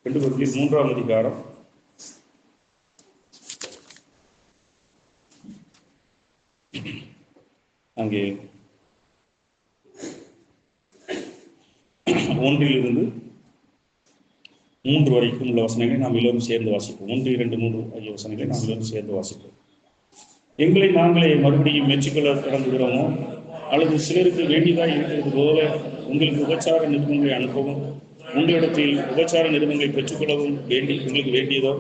2 கொரிந்தியர் 3ஆம் அதிகாரம் 1 3 வரைக்கும் உள்ள வசனங்களை நாம் எல்லோரும் சேர்ந்து வாசிப்போம். 1, 2, 3 ஆகிய வசனங்களை நாம் எல்லோரும் சேர்ந்து வாசிப்போம். எங்களை நாங்களே மறுபடியும் மெச்சிக்கொள்ள தொடங்குகிறோமோ, அல்லது சிலருக்கு வேண்டியதாக இருக்கிறது போல உங்களுக்கு உபச்சார நிருபங்களை அனுப்பவும், உங்களிடத்தில் உபச்சார நிருபங்களை பெற்றுக்கொள்ளவும் உங்களுக்கு வேண்டியதோ?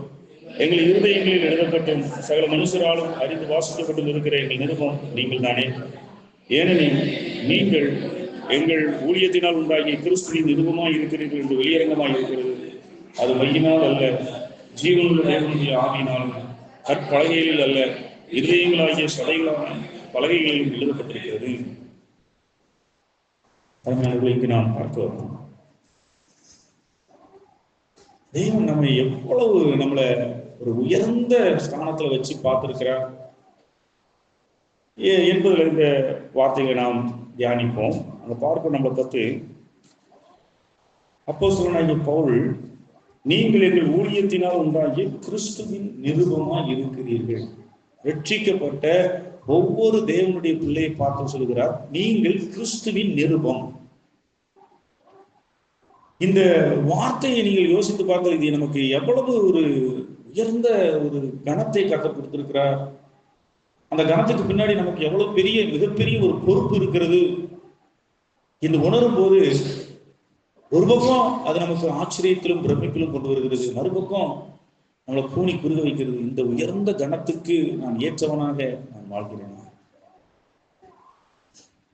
எங்கள் இருதயங்களில் எழுதப்பட்டும் சகல மனுஷராலும் அறிந்து வாசிக்கப்பட்டும் இருக்கிற எங்கள் நிருபம் நீங்கள் தானே. ஏனெனில் நீங்கள் எங்கள் ஊழியத்தினால் உண்டாகிய கிறிஸ்துவின் நிருபமாய் இருக்கிறீர்கள் என்று வெளியரங்கமாய் இருக்கிறது. அது மையினால் அல்ல, ஜீவனுள்ள தேவனுடைய ஆவியினாலும் கற்பலகைகளில் அல்ல, இருதயங்களாகிய சதைகளான பலகைகளிலும் எழுதப்பட்டிருக்கிறது. இங்கு நாம் பார்க்க வரோம், தெய்வம் நம்மை எவ்வளவு நம்மளை ஒரு உயர்ந்த ஸ்தானத்துல வச்சு பார்த்திருக்கிறார் என்பதில் இந்த வார்த்தைகளை நாம் தியானிப்போம். அந்த பார்க்க நம்மளை பற்றி அப்போஸ்தலனாகிய பவுல், நீங்கள் எங்கள் ஊழியத்தினால் உண்டாகிய கிறிஸ்துவின் நிருபமாய் இருக்கிறீர்கள். ரட்சிக்கப்பட்ட ஒவ்வொரு தேவனுடைய பிள்ளையை பார்த்து சொல்கிறார், நீங்கள் கிறிஸ்துவின் நிருபம். இந்த வார்த்தையை நீங்கள் யோசித்து பார்த்தால் இது நமக்கு எவ்வளவு ஒரு உயர்ந்த ஒரு கணத்தை கற்றுக் கொடுத்திருக்கிறார். அந்த கணத்துக்கு பின்னாடி நமக்கு எவ்வளவு மிகப்பெரிய ஒரு பொறுப்பு இருக்கிறது என்று உணரும் போது, ஒரு பக்கம் அது நமக்கு ஆச்சரியத்திலும் பிரமிப்பிலும் கொண்டு வருகிறது, மறுபக்கம் நம்மளை கூனி குறுக வைக்கிறது. இந்த உயர்ந்த கணத்துக்கு நான் ஏற்றவனாக நான் வாழ்கிறேன்.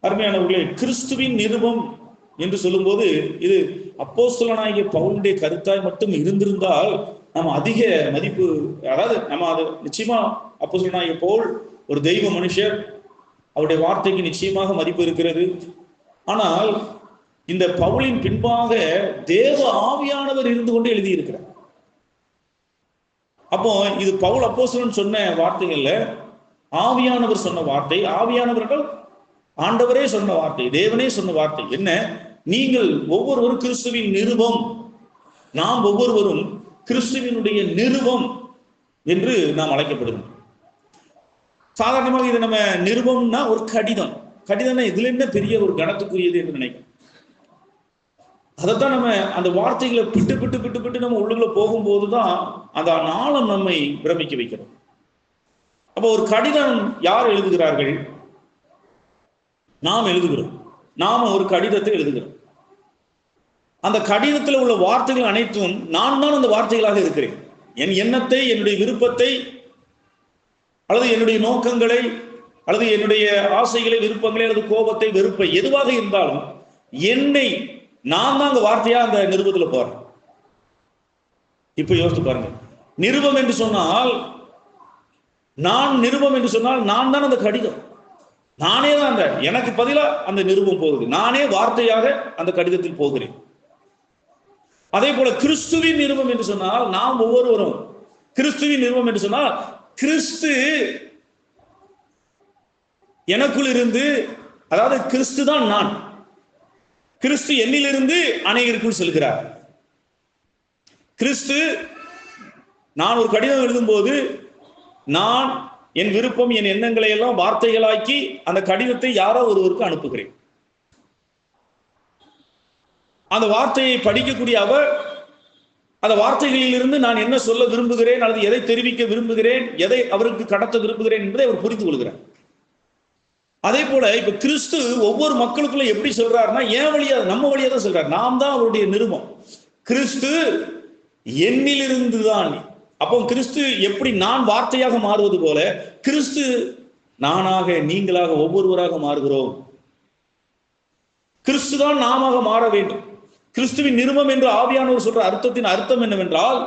அருமையானவர்களே, கிறிஸ்துவின் நிருபம் என்று சொல்லும் போது இது அப்போஸ்தலனாகிய பவுலுடைய கருத்தாய் மட்டும் இருந்திருந்தால் நம்ம அதிக மதிப்பு, அதாவது நம்ம அது நிச்சயமா அப்போஸ்தலனாகிய பவுல் ஒரு தெய்வ மனுஷர், அவருடைய வார்த்தைக்கு நிச்சயமாக மதிப்பு இருக்கிறது. ஆனால் இந்த பவுலின் பின்பாக தேவ ஆவியானவர் இருந்து கொண்டு எழுதியிருக்கிறார். அப்போ இது பவுல் அப்போஸ்தலன் சொன்ன வார்த்தைகள்ல ஆவியானவர் சொன்ன வார்த்தை. ஆவியானவர்கள் ஆண்டவரே சொன்ன வார்த்தை, தேவனே சொன்ன வார்த்தை என்ன? நீங்கள் ஒவ்வொருவரும் கிறிஸ்துவின் நிருபம். நாம் ஒவ்வொருவரும் கிறிஸ்துவினுடைய நிருபம் என்று நாம் அழைக்கப்படுகிறோம். சாதாரணமாக இது நம்ம நிருபம்னா ஒரு கடிதம். கடிதம்னா இதுல என்ன பெரிய ஒரு கணத்துக்குரியது என்று நினைக்கிறோம். அதைத்தான் நம்ம அந்த வார்த்தைகளை பிட்டு பிட்டு பிட்டு பிட்டு நம்ம உள்ளுக்குள்ள போகும்போதுதான் அந்த நாளம் நம்மை பிரமிக்க வைக்கிறோம். அப்போ ஒரு கடிதம் யார் எழுதுகிறார்கள்? நாம் எழுதுகிறோம். நாம ஒரு கடிதத்தை எழுதுகிறோம். அந்த கடிதத்தில் உள்ள வார்த்தைகள் அனைத்தும் நான் தான் அந்த வார்த்தைகளாக இருக்கிறேன். என் எண்ணத்தை, என்னுடைய விருப்பத்தை, அல்லது என்னுடைய நோக்கங்களை, அல்லது என்னுடைய ஆசைகளை, விருப்பங்களை, அல்லது கோபத்தை, வெறுப்பை, எதுவாக இருந்தாலும் என்னை நான் தான் அந்த வார்த்தையா அந்த நிருபத்தில் போறேன். இப்ப யோசித்து பாருங்க, நிருபம் என்று சொன்னால், நான் நிருபம் என்று சொன்னால் நான் தான் அந்த கடிதம். நானே தான் அந்த, எனக்கு பதிலாக அந்த நிருபம் போகுது. நானே வார்த்தையாக அந்த கடிதத்தில் போகிறேன். அதே போல கிறிஸ்துவின் நிருபம் என்று சொன்னால் நாம் ஒவ்வொருவரும் கிறிஸ்துவின் நிருபம் என்று சொன்னால், கிறிஸ்து எனக்குள் இருந்து, அதாவது கிறிஸ்து தான் நான், கிறிஸ்து என்னிலிருந்து அநேகருக்குள் செல்கிறார். கிறிஸ்து, நான் ஒரு கடிதம் எழுதும் போது நான் என் விருப்பம், என் எண்ணங்களை எல்லாம் வார்த்தைகளாக்கி அந்த கடிதத்தை யாரோ ஒருவருக்கு அனுப்புகிறேன். அந்த வார்த்தையை படிக்கக்கூடிய அவர் அந்த வார்த்தைகளில் இருந்து நான் என்ன சொல்ல விரும்புகிறேன், அல்லது எதை தெரிவிக்க விரும்புகிறேன், எதை அவருக்கு கடத்த விரும்புகிறேன் என்பதை அவர் புரிந்து கொள்கிறார். அதே போல இப்ப கிறிஸ்து ஒவ்வொரு மக்களுக்குள்ள எப்படி சொல்றாருன்னா, ஏன் வழியா, நம்ம வழியா தான் சொல்றாரு. நாம் தான் அவருடைய நிருபம். கிறிஸ்து என்னிலிருந்து தான். அப்போ கிறிஸ்து எப்படி நான் வார்த்தையாக மாறுவது போல கிறிஸ்து நானாக, நீங்களாக, ஒவ்வொருவராக மாறுகிறோம். கிறிஸ்து தான் நாமாக மாற வேண்டும். கிறிஸ்துவின் நிருபம் என்று ஆவியானவர் சொல்ற அர்த்தத்தின் அர்த்தம் என்னவென்றால்,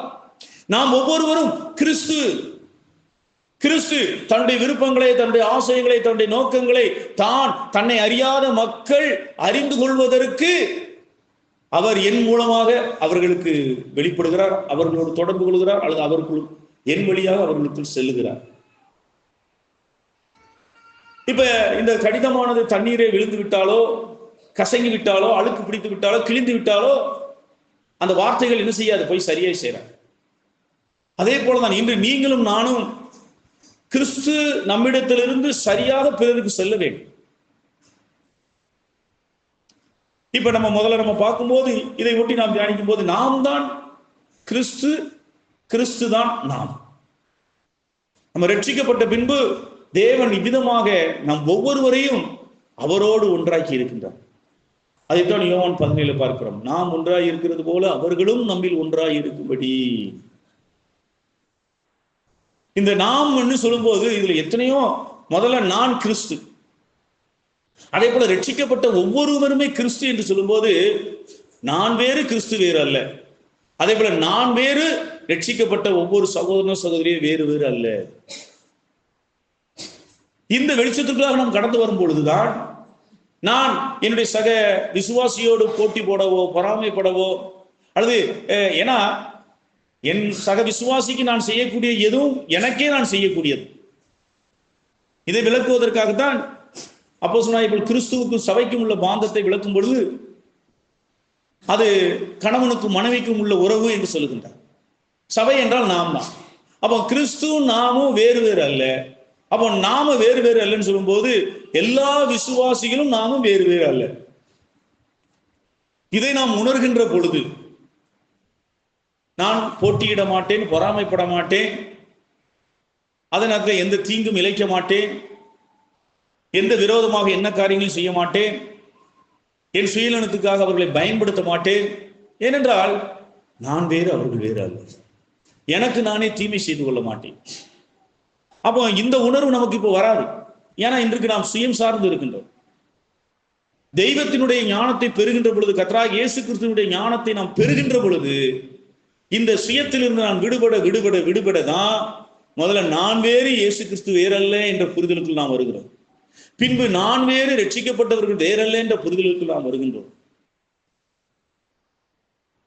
நாம் ஒவ்வொருவரும் கிறிஸ்து. கிறிஸ்து தன்னுடைய விருப்பங்களை, தன்னுடைய ஆசைகளை, தன்னுடைய நோக்கங்களை தன்னை அறியாத மக்கள் அறிந்து கொள்வதற்கு அவர் என் மூலமாக அவர்களுக்கு வெளிப்படுகிறார், அவர்களோடு தொடர்பு கொள்கிறார், அல்லது அவர்கள் என் வழியாக அவர்களுக்குள் செல்லுகிறார். இப்ப இந்த கடிதமானது தண்ணீரை விழுந்து விட்டாலோ, கசங்கி விட்டாலோ, அழுக்கு பிடித்து விட்டாலோ, கிழிந்து விட்டாலோ, அந்த வார்த்தைகள் என்ன செய்யாது, போய் சரியாய் செய்யறாங்க. அதே போலதான் இன்று நீங்களும் நானும் கிறிஸ்து நம்மிடத்திலிருந்து சரியாக பிறருக்கு செல்ல வேண்டும். இப்ப நம்ம முதல்ல பார்க்கும்போது இதை ஒட்டி நாம் தியானிக்கும் போது நாம் தான் கிறிஸ்து, கிறிஸ்து தான் நாம். நம்ம ரட்சிக்கப்பட்ட பின்பு தேவன் இவ்விதமாக நம் ஒவ்வொருவரையும் அவரோடு ஒன்றாக்கி இருக்கின்றார். அதைத்தான் யோவான் 17 பார்க்கிறோம். நாம் ஒன்றாய் இருக்கிறது போல அவர்களும் நம்மில் ஒன்றாய் இருக்கும்படி. இந்த நாம் என்று சொல்லும்போது இதுல எத்தனையோ, முதல்ல நான் கிறிஸ்து, அதே போல ரட்சிக்கப்பட்ட ஒவ்வொருவருமே கிறிஸ்து என்று சொல்லும்போது நான் வேறு கிறிஸ்து வேறு அல்ல. அதே போல நான் வேறு, ரட்சிக்கப்பட்ட ஒவ்வொரு சகோதரனும் சகோதரியும் வேறு வேறு அல்ல. இந்த வெளிச்சத்துக்குள்ளாக நாம் கடந்து வரும் பொழுதுதான் நான் என்னுடைய சக விசுவாசியோடு போட்டி போடவோ பொறாமைப்படவோ அல்லது ஏன்னா என் சக விசுவாசிக்கு நான் செய்யக்கூடிய எதுவும் எனக்கே நான் செய்யக்கூடியது. இதை விளக்குவதற்காகத்தான் அப்போஸ்தலனாகிய கிறிஸ்துவுக்கு சபைக்கும் உள்ள பாந்தத்தை விளக்கும் பொழுது அது கணவனுக்கும் மனைவிக்கும் உள்ள உறவு என்று சொல்லுகின்றார். சபை என்றால் நாம் தான். அப்போ கிறிஸ்து நாமும் வேறு வேறு அல்ல. அப்போ நாம வேறு வேறு அல்லன்னு சொல்லும்போது எல்லா விசுவாசிகளும் நாமும் வேறு வேறு அல்ல. இதை நாம் உணர்கின்ற பொழுது நான் போட்டியிட மாட்டேன், பொறாமைப்பட மாட்டேன், அதனால எந்த தீங்கும் இழைக்க மாட்டேன், எந்த விரோதமாக என்ன காரியங்களும் செய்ய மாட்டேன், என் சுயநலத்துக்காக அவர்களை பயன்படுத்த மாட்டேன். ஏனென்றால் நான் வேறு அவர்கள் வேறு அல்ல. எனக்கு நானே தீமை செய்து கொள்ள மாட்டேன். அப்போ இந்த உணர்வு நமக்கு இப்போ வராது. ஏன்னா இன்றைக்கு நாம் சுயம் சார்ந்து இருக்கின்றோம். தெய்வத்தினுடைய ஞானத்தை பெறுகின்ற பொழுது, கர்த்தராகிய இயேசு கிறிஸ்துவினுடைய ஞானத்தை நாம் பெறுகின்ற பொழுது இந்த சுயத்திலிருந்து நான் விடுபட தான் முதல்ல நான் வேறு இயேசு கிறிஸ்து வேறல்ல என்ற புரிதலுக்குள் நாம் வருகிறோம். பின்பு நான் வேறு, ரட்சிக்கப்பட்டவர்கள் வேறல்ல என்ற புரிதலுக்குள் நாம் வருகின்றோம்.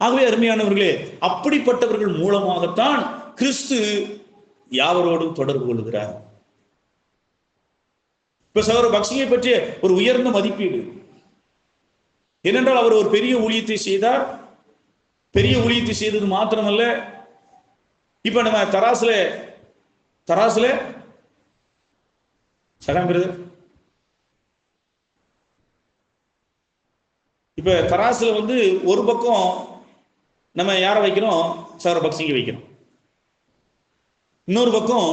ஆகவே அருமையானவர்களே, அப்படிப்பட்டவர்கள் மூலமாகத்தான் கிறிஸ்து யாவரோடும் தொடர்பு கொள்கிறார். இப்ப சகோதர பக்சியை பற்றிய ஒரு உயர்ந்த மதிப்பீடு ஏனென்றால் அவர் ஒரு பெரிய ஊழியத்தை செய்தார். பெரிய ஊழியத்தை செய்தது மாத்திரமல்ல, இப்ப நம்ம தராசுல சகாம்பிரது இப்ப தராசுல ஒரு பக்கம் நம்ம யாரை வைக்கிறோம், சகோதர பக்சிங்க வைக்கிறோம். இன்னொரு பக்கம்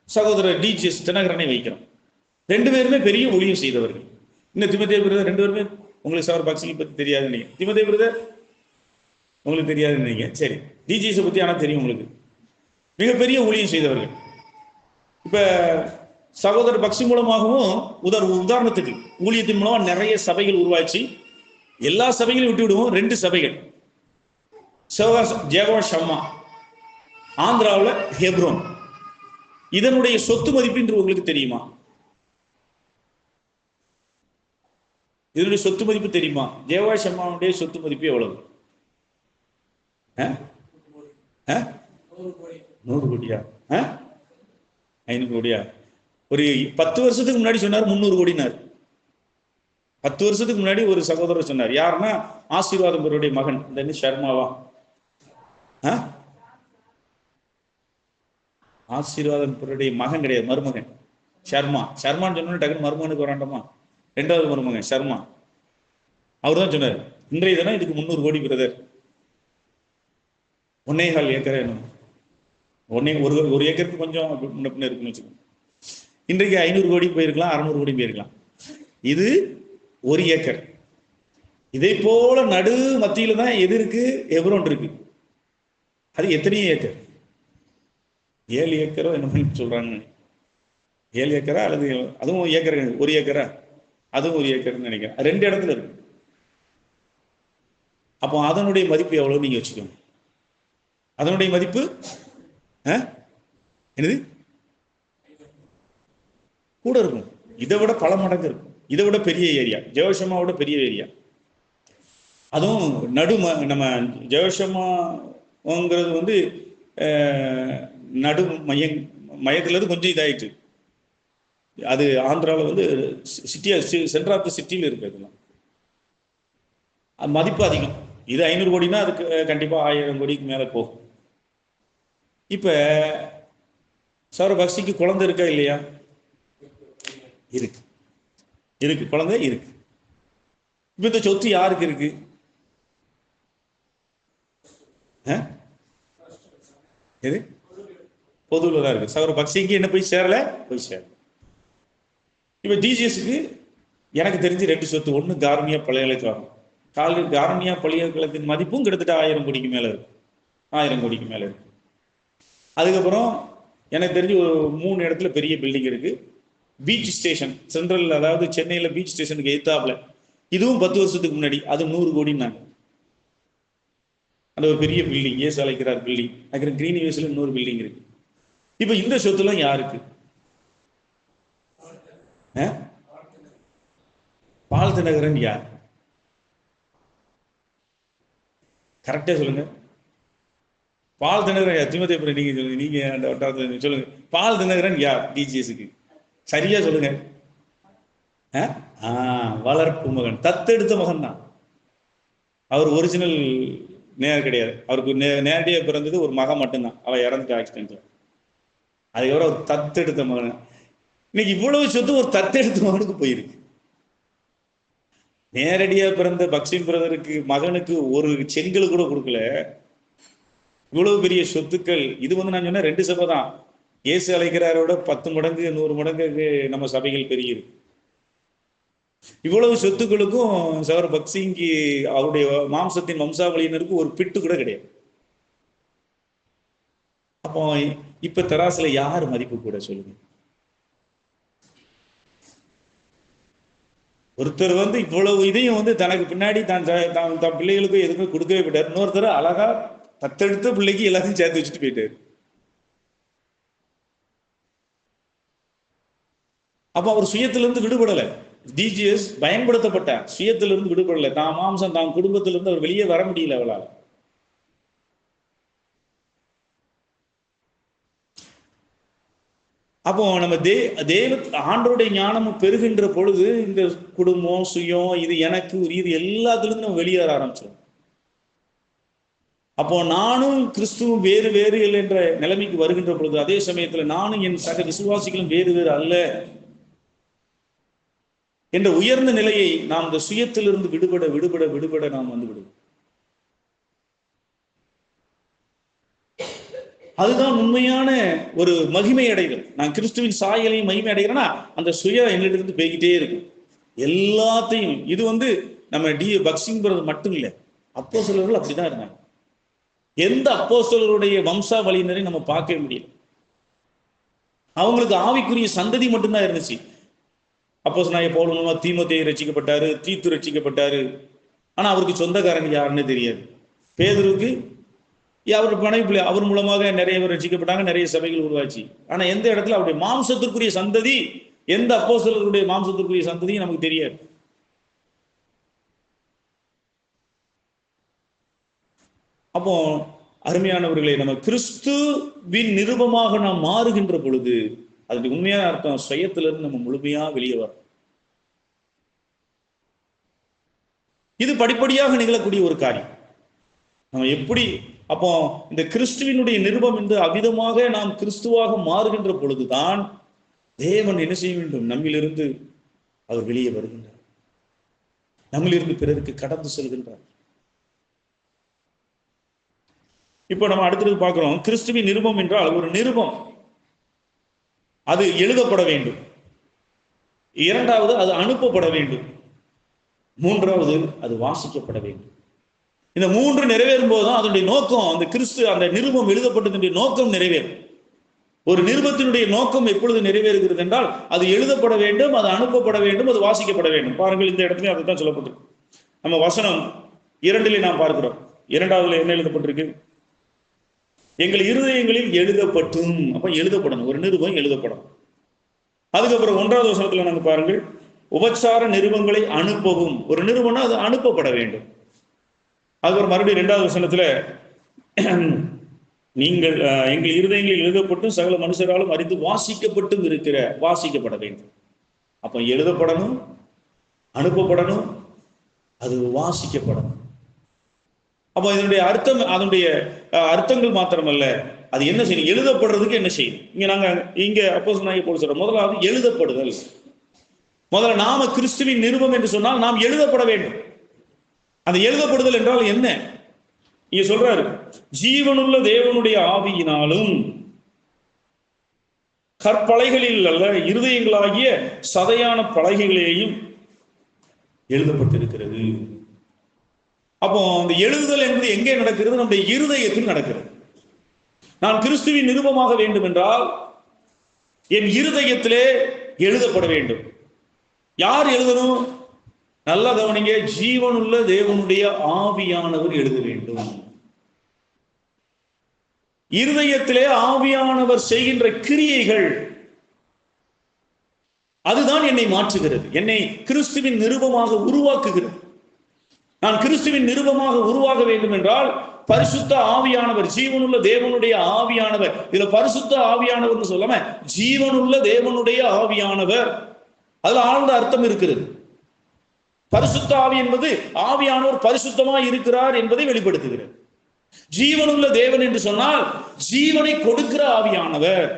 சகோதரர் டிஜிஎஸ் தினகரனை வைக்கிறோம். ரெண்டு பேருமே பெரிய ஊழியம் செய்தவர்கள். இன்னும் திமோத்தேயு பிரதர் ரெண்டு பேருமே உங்களுக்கு சகோதர பக்சிங்கை பத்தி தெரியாது நீங்க. திமோத்தேயு பிரதர் உங்களுக்கு தெரியாதுன்னு நீங்க, சரி. டிஜிஎஸ் பத்தி ஆனா தெரியும் உங்களுக்கு. மிகப்பெரிய ஊழியம் செய்தவர்கள். இப்ப சகோதரர் பக்சி மூலமாகவும் உதாரணத்துக்கு ஊழியத்தின் மூலமா நிறைய சபைகள் உருவாச்சு. எல்லா சபைகளையும் விட்டு விடுவோம். 2 சபைகள், ஜெகவா ஷம்மா, ஆந்திராவில் ஹெப்ரோன். இதனுடைய சொத்து மதிப்பு என்று உங்களுக்கு தெரியுமா? இதனுடைய சொத்து மதிப்பு தெரியுமா? ஜெகவா ஷம்மாவுடைய சொத்து மதிப்பு எவ்வளவு? 100 கோடியா? 500 கோடியா? ஒரு 10 வருஷத்துக்கு முன்னாடி சொன்னார் 300 கோடினார். 10 வருஷத்துக்கு முன்னாடி ஒரு சகோதரர் சொன்னார். யாருன்னா ஆசீர்வாதம் பெருடைய மகன், இந்த ஷர்மாவா, ஆசீர்வாதம் பெருடைய மகன் கிடையாது, மருமகன் ஷர்மான்னு சொன்ன டக்குனு மருமகனுக்கு வராண்டமா, 2வது மருமகன் ஷர்மா. அவர் தான் சொன்னார், இன்றைய தினம் இதுக்கு 300 கோடி பிரதர். 1.25 ஏக்கர் வேணும். ஒரு ஏக்கருக்கு கொஞ்சம் முன்ன பின்ன இருக்குன்னு வச்சுக்கோங்க. இன்றைக்கு 500 கோடி போயிருக்கலாம், 600 கோடி போயிருக்கலாம். இது 1 ஏக்கர். இதை போல நடு மத்தியில தான் எது இருக்கு, ஹெப்ரோன் இருக்கு. அது எத்தனை ஏக்கர்? 7 ஏக்கரோ என்ன சொல்றாங்க. 7 ஏக்கரா அல்லது அதுவும் ஏக்கர், 1 ஏக்கரா, அதுவும் 1 ஏக்கர்னு நினைக்கிறேன். 2 இடத்துல இருக்கு. அப்போ அதனுடைய மதிப்பு எவ்வளவு நீங்க வச்சுக்கோங்க. அதனுடைய மதிப்பு என்னது கூட இருக்கும். இதை விட பல மடங்கு இருக்கும். இதை விட பெரிய ஏரியா, ஜெயஷமாவோட பெரிய ஏரியா. அதுவும் நம்ம ஜெயஷமாங்கிறது நடு மையத்துல கொஞ்சம் இதாயிட்டு. அது ஆந்திராவில் சிட்டியா, சென்டர் ஆஃப் தி சிட்டியில் இருக்கு. அதெல்லாம் மதிப்பு அதிகம். இது 500 கோடினா அதுக்கு கண்டிப்பா 1000 கோடிக்கு மேல போகும். இப்ப சௌரவ் பக்சிக்கு குழந்தை இருக்கா இல்லையா? இருக்கு, இருக்கு, குழந்தை இருக்கு. இப்ப இந்த சொத்து யாருக்கு இருக்கு? எது பொதுவில் தான் இருக்கு. சௌரவ் பக்சிக்கு என்ன போய் சேரல, போய் சேரல. இப்ப டிஜிஎஸ்க்கு எனக்கு தெரிஞ்சு 2 சொத்து. ஒன்று கார்னியா பல்கலைக்கழகம். கார்னியா பல்கலைக்கழகத்தின் மதிப்பும் கிட்டத்தட்ட 1000 கோடிக்கு மேல இருக்கு, 1000 கோடிக்கு மேல இருக்கு. அதுக்கப்புறம் எனக்கு தெரிஞ்சு ஒரு 3 இடத்துல பெரிய பில்டிங் இருக்கு. பீச் ஸ்டேஷன் சென்ட்ரல், அதாவது சென்னையில பீச் ஸ்டேஷனுக்கு எதிர்த்தாப்புல, இதுவும் 10 வருஷத்துக்கு முன்னாடி, அது 100 கோடினாங்க. அந்த ஒரு பெரிய பில்டிங், ஏஸ் அழைக்கிறார் பில்டிங். அதுக்கு கிரீன் வேஸ்ல இன்னொரு பில்டிங் இருக்கு. இப்ப இந்த சொத்துலாம் யாருக்கு? பால் தினகரன் யார்? கரெக்டா சொல்லுங்க. பால் தினகரன் திமுக நீங்க சொல்லுங்க, நீங்க சொல்லுங்க. பால் தினகரன் யார் டிஜிஎஸ்க்கு? சரியா சொல்லுங்க. வளர்ப்பு மகன், தத்தெடுத்த மகன் தான். அவர் ஒரிஜினல் நேர் கிடையாது. அவருக்கு நேரடியாக பிறந்தது ஒரு மகன் மட்டும்தான். அவ இறந்துட்டு ஆக்சிடென்ட்ல. அதுக்கப்புறம் ஒரு தத்தெடுத்த மகன். இன்னைக்கு இவ்வளவு சொத்து ஒரு தத்தெடுத்த மகனுக்கு போயிருக்கு. நேரடியா பிறந்த பக்சிம் பிரதருக்கு மகனுக்கு ஒரு செங்கல் கூட கொடுக்கல. இவ்வளவு பெரிய சொத்துக்கள். இது வந்து நான் சொன்ன 2 சபை தான். இயேசு அழைக்கிறாரோட 10 மடங்கு 100 மடங்கு நம்ம சபைகள் பெரிய இருக்கு. இவ்வளவு சொத்துக்களுக்கும் சௌரவ் பக்சிங்கு அவருடைய மாம்சத்தின் வம்சாவளியினருக்கு ஒரு பிட்டு கூட கிடையாது. அப்போ இப்ப தராசுல யார் மதிப்பு கூட சொல்லுங்க? ஒருத்தர் வந்து இவ்வளவு இதையும் வந்து தனக்கு பின்னாடி தன் பிள்ளைகளுக்கும் எதுவுமே கொடுக்கவே போயிட்டார். இன்னொருத்தர் அழகா தத்தெடுத்த பிள்ளைக்கு எல்லாத்தையும் சேர்த்து வச்சுட்டு போயிட்டாரு. அப்ப அவர் சுயத்திலிருந்து விடுபடலை. டிஜிஎஸ் பயன்படுத்தப்பட்ட சுயத்திலிருந்து விடுபடலை. தான் மாம்சம், தான் குடும்பத்திலிருந்து அவர் வெளியே வர முடியல அவளால். அப்போ நம்ம தேவ ஆண்டருடைய ஞானமும் பெருகின்ற பொழுது இந்த குடும்பம், சுயம், இது எனக்கு இது எல்லாத்துலேருந்து நம்ம வெளியேற ஆரம்பிச்சிடும். அப்போ நானும் கிறிஸ்துவும் வேறு வேறு என்ற நிலைமைக்கு வருகின்ற பொழுது, அதே சமயத்துல நானும் என் சக விசுவாசிகளும் வேறு வேறு அல்ல என்ற உயர்ந்த நிலையை நாம் இந்த சுயத்திலிருந்து விடுபட விடுபட விடுபட நாம் வந்து விடுவோம். அதுதான் உண்மையான ஒரு மகிமை அடைதல். நான் கிறிஸ்துவின் சாயலையும் மகிமை அடைகிறேன்னா அந்த சுய என்னிலிருந்து போய்கிட்டே இருக்கும் எல்லாத்தையும். இது வந்து நம்ம பக்சிங் மட்டும் இல்லை, அப்போஸ்தலர்கள் அப்படிதான் இருந்தாங்க. எந்த அப்போஸ்தலருடைய வம்சாவளியினரை நம்ம பார்க்க முடியல. அவங்களுக்கு ஆவிக்குரிய சந்ததி மட்டும்தான் இருந்துச்சு. அப்போஸ்தலனாகிய பவுல் மூலமா தீமோத்தேயு ரட்சிக்கப்பட்டாரு, தீத்து ரட்சிக்கப்பட்டாரு. ஆனா அவருக்கு சொந்தக்காரங்க யாருன்னு தெரியாது. பேதுருக்கு அவர் மனைவி அவர் மூலமாக நிறைய பேர் ரட்சிக்கப்பட்டாங்க, நிறைய சபைகள் உருவாச்சு. ஆனா எந்த இடத்துல அவருடைய மாம்சத்திற்குரிய சந்ததி, எந்த அப்போஸ்தலருடைய மாம்சத்திற்குரிய சந்ததியும் நமக்கு தெரியாது. அப்போ அருமையானவர்களை, நம்ம கிறிஸ்துவின் நிருபமாக நாம் மாறுகின்ற பொழுது அதுக்கு உண்மையான அர்த்தம் சுயத்திலிருந்து நம்ம முழுமையா வெளியே வரும். இது படிப்படியாக நிகழக்கூடிய ஒரு காரியம். நம்ம எப்படி அப்போ இந்த கிறிஸ்துவினுடைய நிருபம் என்று அவ்விதமாக நாம் கிறிஸ்துவாக மாறுகின்ற பொழுதுதான் தேவன் என்ன செய்ய வேண்டும்? நம்மிலிருந்து அவர் வெளியே வருகின்றார், நம்மிலிருந்து பிறருக்கு கடந்து செல்கின்றார். இப்போ நம்ம அடுத்தது பார்க்கிறோம், கிறிஸ்துவின் நிருபம் என்றால் ஒரு நிருபம், அது எழுதப்பட வேண்டும். இரண்டாவது, அது அனுப்பப்பட வேண்டும். மூன்றாவது, அது வாசிக்கப்பட வேண்டும். இந்த 3 நிறைவேறும் போதுதான் அதனுடைய நோக்கம், அந்த கிறிஸ்து அந்த நிருபம் எழுதப்பட்டதனுடைய நோக்கம் நிறைவேறும். ஒரு நிருபத்தினுடைய நோக்கம் எப்பொழுது நிறைவேறுகிறது என்றால் அது எழுதப்பட வேண்டும், அது அனுப்பப்பட வேண்டும், அது வாசிக்கப்பட வேண்டும். பாருங்கள், இந்த இடத்துல அதுதான் சொல்லப்பட்டிருக்கு. நம்ம வசனம் 2 நாம் பார்க்கிறோம். 2வதுல என்ன எழுதப்பட்டிருக்கு? எங்கள் இருதயங்களில் எழுதப்பட்டும். அப்ப எழுதப்படணும், ஒரு நிருபம் எழுதப்படும். அதுக்கப்புறம் 1வது வசனத்துல நாங்க பாருங்கள், உபச்சார நிருபங்களை அனுப்பவும். ஒரு நிருபம்னா அது அனுப்பப்பட வேண்டும். அதுக்கப்புறம் மறுபடியும் 2வது வசனத்துல, நீங்கள் எங்கள் இருதயங்களில் எழுதப்பட்டும் சகல மனுஷராலும் அறிந்து வாசிக்கப்பட்டும் இருக்கிற, வாசிக்கப்பட வேண்டும். அப்ப எழுதப்படணும், அனுப்பப்படணும், அது வாசிக்கப்படணும். அப்போ இதனுடைய அர்த்தம், அதனுடைய அர்த்தங்கள் மாத்திரமல்ல, அது என்ன செய்யணும், எழுதப்படுறதுக்கு என்ன செய்யணும். இங்க அப்போஸ்தலனாகிய பவுல் சொல்ற முதலாவது எழுதப்படுதல். முதல்ல நாம கிறிஸ்துவின் நிருபம் என்று சொன்னால் நாம் எழுதப்பட வேண்டும். அந்த எழுதப்படுதல் என்றால் என்ன? இங்க சொல்றாரு, ஜீவனுள்ள தேவனுடைய ஆவியினாலும் கற்பலகைகளில் அல்ல, இருதயங்களாகிய சதையான பலகைகளையும் எழுதப்பட்டிருக்கிறது. அப்போ அந்த எழுதுதல் என்பது எங்கே நடக்கிறது? நம்முடைய இருதயத்தில் நடக்கிறது. நான் கிறிஸ்துவின் நிருபமாக வேண்டும் என்றால் என் இருதயத்திலே எழுதப்பட வேண்டும். யார் எழுதணும்? நல்லா கவனிங்க, ஜீவனுள்ள தேவனுடைய ஆவியானவர் எழுத வேண்டும். இருதயத்திலே ஆவியானவர் செய்கின்ற கிரியைகள், அதுதான் என்னை மாற்றுகிறது, என்னை கிறிஸ்துவின் நிருபமாக உருவாக்குகிறது. நான் கிறிஸ்துவின் நிருபமாக உருவாக வேண்டும் என்றால் பரிசுத்த ஆவியானவர், ஜீவனுள்ள தேவனுடைய ஆவியானவர், இதுல பரிசுத்த ஆவியானவர் சொல்லாம ஜீவனுள்ள தேவனுடைய ஆவியானவர், அதுல ஆழ்ந்த அர்த்தம் இருக்கிறது. பரிசுத்த ஆவி என்பது ஆவியானவர் பரிசுத்தமாய் இருக்கிறார் என்பதை வெளிப்படுத்துகிறது. ஜீவனுள்ள தேவன் என்று சொன்னால் ஜீவனை கொடுக்கிற ஆவியானவர்.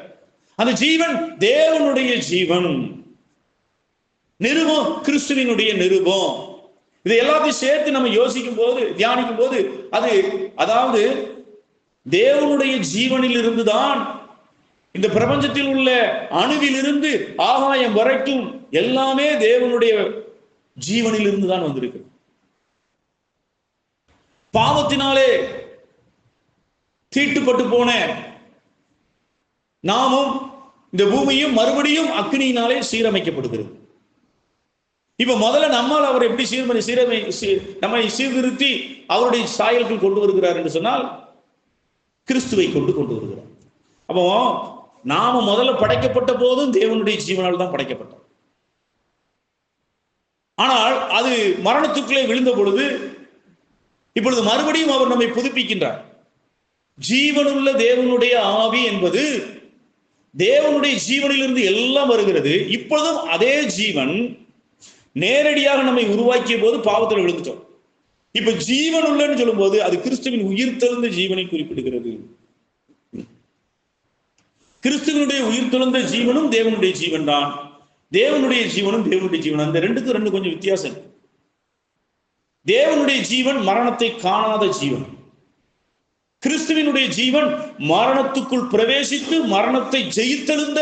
அந்த ஜீவன் தேவனுடைய ஜீவன். நிருபம் கிறிஸ்துவினுடைய நிருபம். இதை எல்லாத்தையும் சேர்த்து நம்ம யோசிக்கும் போது, தியானிக்கும் போது, அதாவது தேவனுடைய ஜீவனில் இருந்துதான் இந்த பிரபஞ்சத்தில் உள்ள அணுவிலிருந்து ஆகாயம் வரைக்கும் எல்லாமே தேவனுடைய ஜீவனில் இருந்துதான் வந்திருக்கு. பாவத்தினாலே தீட்டுப்பட்டு போன நாமும் இந்த பூமியும் மறுபடியும் அக்னியினாலே சீரமைக்கப்படுகிறது. இப்ப முதல்ல நம்மால் அவர் எப்படி நம்மை சீர்திருத்தி அவருடைய சாயலுக்குள் கொண்டு வருகிறார் என்று சொன்னால் கிறிஸ்துவை கொண்டு வருகிறார். அப்போ நாம முதல்ல படைக்கப்பட்ட போதும் தேவனுடைய ஜீவனால் தான் படைக்கப்பட்டோம். ஆனால் அது மரணத்துக்குள்ளே விழுந்த பொழுது இப்பொழுது மறுபடியும் அவர் நம்மை புதுப்பிக்கின்றார். ஜீவனுள்ள தேவனுடைய ஆவி என்பது தேவனுடைய ஜீவனிலிருந்து எல்லாம் வருகிறது. இப்பொழுதும் அதே ஜீவன் நேரடியாக நம்மை உருவாக்கிய போது பாவத்தில் விழுந்துட்டோம். இப்ப ஜீவன் உள்ளன்னு சொல்லும் போது அது கிறிஸ்துவின் உயிர்த்தெழுந்த ஜீவனை குறிப்பிடுகிறது. கிறிஸ்துவனுடைய உயிர்த்தெழுந்த ஜீவனும் தேவனுடைய ஜீவன் தான், தேவனுடைய ஜீவனும் தேவனுடைய ஜீவன். அந்த ரெண்டு கொஞ்சம் வித்தியாசம். தேவனுடைய ஜீவன் மரணத்தை காணாத ஜீவன். கிறிஸ்துவினுடைய ஜீவன் மரணத்துக்குள் பிரவேசித்து மரணத்தை ஜெயித்தெழுந்த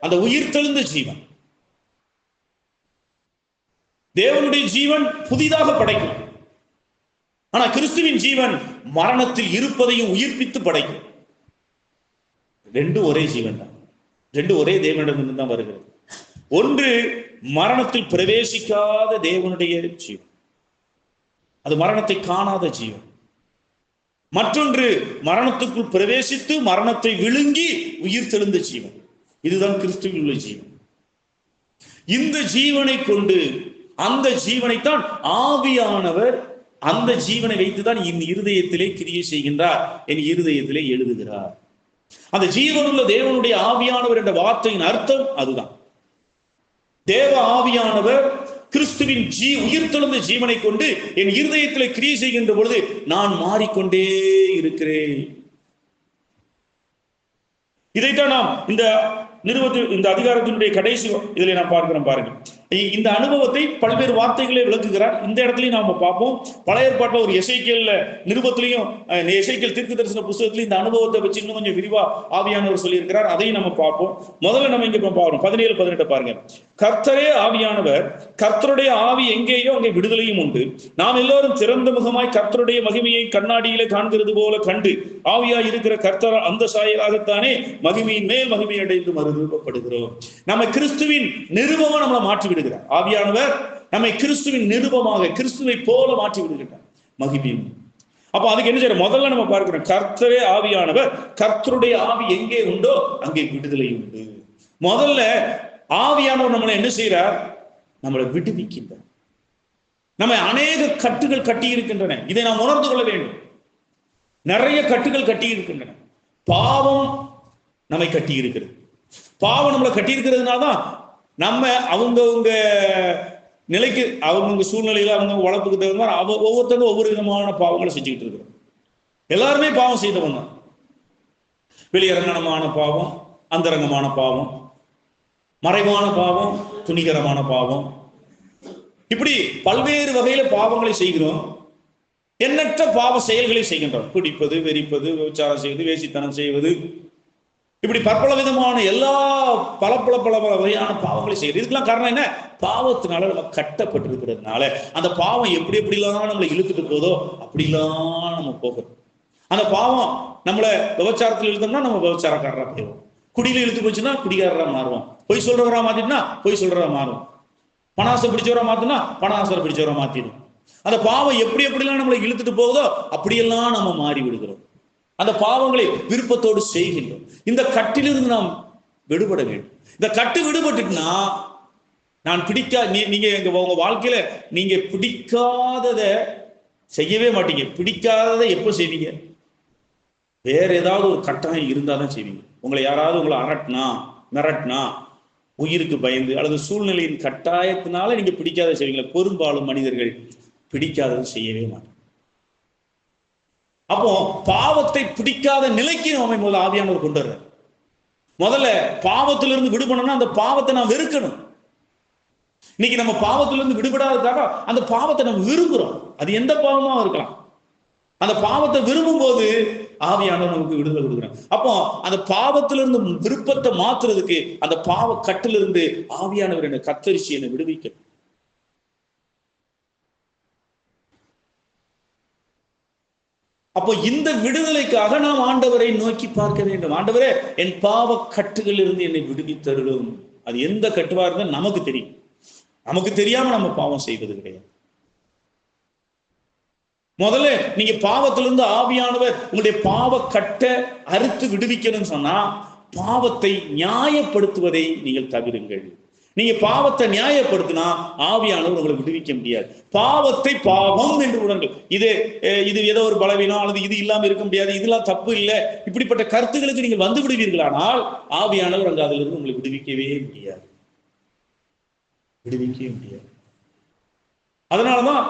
அந்த உயிர்த்தெழுந்த ஜீவன். தேவனுடைய ஜீவன் புதிதாக படைக்கும், ஆனா கிறிஸ்துவின் ஜீவன் மரணத்தில் இருப்பதையும் உயிர்ப்பித்து படைக்கும். ரெண்டு ஒரே ஜீவன் தான், ரெண்டு ஒரே தேவனிடமிருந்து தான் வருகிறது. ஒன்று மரணத்தில் பிரவேசிக்காத தேவனுடைய ஜீவன், அது மரணத்தை காணாத ஜீவன். மற்றொன்று மரணத்துக்குள் பிரவேசித்து மரணத்தை விழுங்கி உயிர் தெழுந்த ஜீவன். இதுதான் கிறிஸ்துவில் உள்ள ஜீவன். இந்த ஜீவனை கொண்டு, அந்த ஜீவனைத்தான் ஆவியானவர், அந்த ஜீவனை வைத்துதான் என் இருதயத்திலே கிரியை செய்கின்றார், என் இருதயத்திலே எழுதுகிறார். அந்த ஜீவனுள்ள தேவனுடைய ஆவியானவர் என்ற வார்த்தையின் அர்த்தம் அதுதான். தேவ ஆவியானவர் கிறிஸ்துவின் உயிர்த்தெழுந்த ஜீவனை கொண்டு என் இருதயத்தில் கிரியை செய்கின்ற பொழுது நான் மாறிக்கொண்டே இருக்கிறேன். இதைத்தான் நாம் இந்த அதிகாரத்தினுடைய கடைசி இதில் நாம் பார்க்கிறோம். பாருங்க, இந்த அனுபவத்தை பல்வேறு வார்த்தைகளை விளக்குகிறார். இந்த இடத்துலையும் நாம பார்ப்போம். பழைய ஏற்பாட்டில் ஒரு எசேக்கியேல் நிருபத்திலையும் எசேக்கியேல் தீர்க்கதரிசன புத்தகத்திலையும் இந்த அனுபவத்தை வச்சு இன்னும் கொஞ்சம் விரிவா ஆவியானவர் சொல்லியிருக்கிறார். அதையும் நம்ம பார்ப்போம். முதல்ல நம்ம இங்க பார்க்கிறோம் 17-18 பாருங்க. கர்த்தரே ஆவியானவர், கர்த்தருடைய ஆவி எங்கேயோ அங்கே விடுதலையும் உண்டு. நாம் எல்லோரும் திறந்த முகமாய் கர்த்தருடைய மகிமையை கண்ணாடியிலே காண்கிறது போல கண்டு ஆவியாய் இருக்கிற கர்த்தர் அந்த சாயலாகத்தானே மகிமையின் மேல் மகிமை அடைந்து மறுரூபப்படுகிறோம். நம்ம கிறிஸ்துவின் நிருபமா நம்மளை மாற்றி விடுகிறார். ஆவியானவர் நம்மை கிறிஸ்துவின் நிருபமாக, கிறிஸ்துவை போல மாற்றி விடுகிறார் மகிமையின். அப்ப அதுக்கு என்ன செய்யற? முதல்ல நம்ம பார்க்கிறோம், கர்த்தரே ஆவியானவர், கர்த்தருடைய ஆவி எங்கே உண்டோ அங்கே விடுதலை உண்டு. முதல்ல ஆவியானவர் நம்மளை என்ன செய்யறார்? நம்மளை விடுவிக்கின்றார். நம்ம அநேக கட்டுகள் கட்டி இருக்கின்றன. இதை நாம் உணர்ந்து கொள்ள வேண்டும். நிறைய கட்டுகள் கட்டி இருக்கின்றன. பாவம் நம்மை கட்டி இருக்கிறது. பாவம் நம்மளை கட்டி இருக்கிறதுனால்தான் நம்ம அவங்கவுங்க நிலைக்கு, அவங்கவுங்க சூழ்நிலையில, அவங்க வளர்ப்புக்கு தகுந்த மாதிரி ஒவ்வொருத்தரும் ஒவ்வொரு விதமான பாவங்களை செஞ்சுக்கிட்டு இருக்கிறோம். எல்லாருமே பாவம் செய்தவன் தான். வெளியரங்கமான பாவம், அந்தரங்கமான பாவம், மறைவான பாவம், துணிகரமான பாவம், இப்படி பல்வேறு வகையில பாவங்களை செய்கிறோம். எண்ணற்ற பாவ செயல்களை செய்கின்றோம். குடிப்பது, வெறிப்பது, விபச்சாரம் செய்வது, வேசித்தனம் செய்வது, இப்படி பற்பல விதமான எல்லா பல வகையான பாவங்களை செய்யுது. இதுக்கெல்லாம் காரணம் என்ன? பாவத்தினால நம்ம கட்டப்பட்டிருக்கிறதுனால அந்த பாவம் எப்படி எப்படிலாம் நம்மளை இழுத்துட்டு போதோ அப்படிலாம் நம்ம போகிறோம். அந்த பாவம் நம்மளை விபச்சாரத்தில் இழுத்தோம்னா நம்ம விபச்சாரக்காரரா போயிடுவோம். குடியில இழுத்து போச்சுன்னா குடிகாரரா மாறுவோம். பொய் சொல்றவரா மாத்திட்டுனா பொய் சொல்றவரா மாறும். பணாசை பிடிச்சவரா மாத்தினா பணாசரை பிடிச்சவரா மாத்திடும். அந்த பாவம் எப்படி எப்படிலாம் நம்மளை இழுத்துட்டு போகுதோ அப்படியெல்லாம் நம்ம மாறி விடுகிறோம். அந்த பாவங்களை விருப்பத்தோடு செய்கின்றோம். இந்த கட்டிலிருந்து நாம் விடுபட வேண்டும். இந்த கட்டு விடுபட்டுனா நான் நீங்க உங்க வாழ்க்கையில நீங்க பிடிக்காததை செய்யவே மாட்டீங்க. பிடிக்காததை எப்போ செய்வீங்க? வேற ஏதாவது ஒரு கட்டாயம் இருந்தாதான் செய்வீங்க. உங்களை யாராவது உங்களை மிரட்டினா உயிருக்கு பயந்து அல்லது சூழ்நிலையின் கட்டாயத்தினால நீங்க பிடிக்காத செய்வீங்களா? பெரும்பாலும் மனிதர்கள் பிடிக்காததை செய்யவே மாட்டாங்க. அப்போ பாவத்தை பிடிக்காத நிலைக்கு நம்ம முதல்ல ஆவியானவர் கொண்டு வர்றார். முதல்ல பாவத்திலிருந்து விடுபடணும்னா அந்த பாவத்தை நாம் வெறுக்கணும். இன்னைக்கு நம்ம பாவத்திலிருந்து விடுபடாததுக்காக அந்த பாவத்தை நம்ம விரும்புறோம். அது எந்த பாவமா இருக்கலாம். அந்த பாவத்தை விரும்பும் போது ஆவியானவர் நமக்கு விடுதலை கொடுக்குறாங்க. அப்போ அந்த பாவத்திலிருந்து விருப்பத்தை மாத்துறதுக்கு அந்த பாவ கட்டிலிருந்து ஆவியானவர் என்னை கத்தரிச்சு என்னை விடுவிக்க. அப்போ இந்த விடுதலைக்காக நாம் ஆண்டவரை நோக்கி பார்க்க வேண்டும். ஆண்டவரே, என் பாவ கட்டுகளில் இருந்து என்னை விடுவித்தருளும். அது எந்த கட்டுவா இருந்தா நமக்கு தெரியும். நமக்கு தெரியாம நம்ம பாவம் செய்வது கிடையாது. முதல்ல நீங்க பாவத்திலிருந்து ஆவியானவர் உங்களுடைய பாவ கட்டை அறுத்து விடுவிக்கணும்னு சொன்னா பாவத்தை நியாயப்படுத்துவதை நீங்கள் தவிருங்கள். நீங்க பாவத்தை நியாயப்படுத்தினா ஆவியானவர் உங்களை விடுவிக்க முடியாது. பாவத்தை பாவம் என்று உணர்கள். இது ஏதோ ஒரு பலவீனம் அல்லது இது இல்லாம இருக்க முடியாது, இதெல்லாம் தப்பு இல்லை, இப்படிப்பட்ட கருத்துக்களுக்கு நீங்கள் வந்து விடுவீர்களானால் ஆவியானவர் அங்கு அதிலிருந்து உங்களை விடுவிக்கவே முடியாது. அதனாலதான்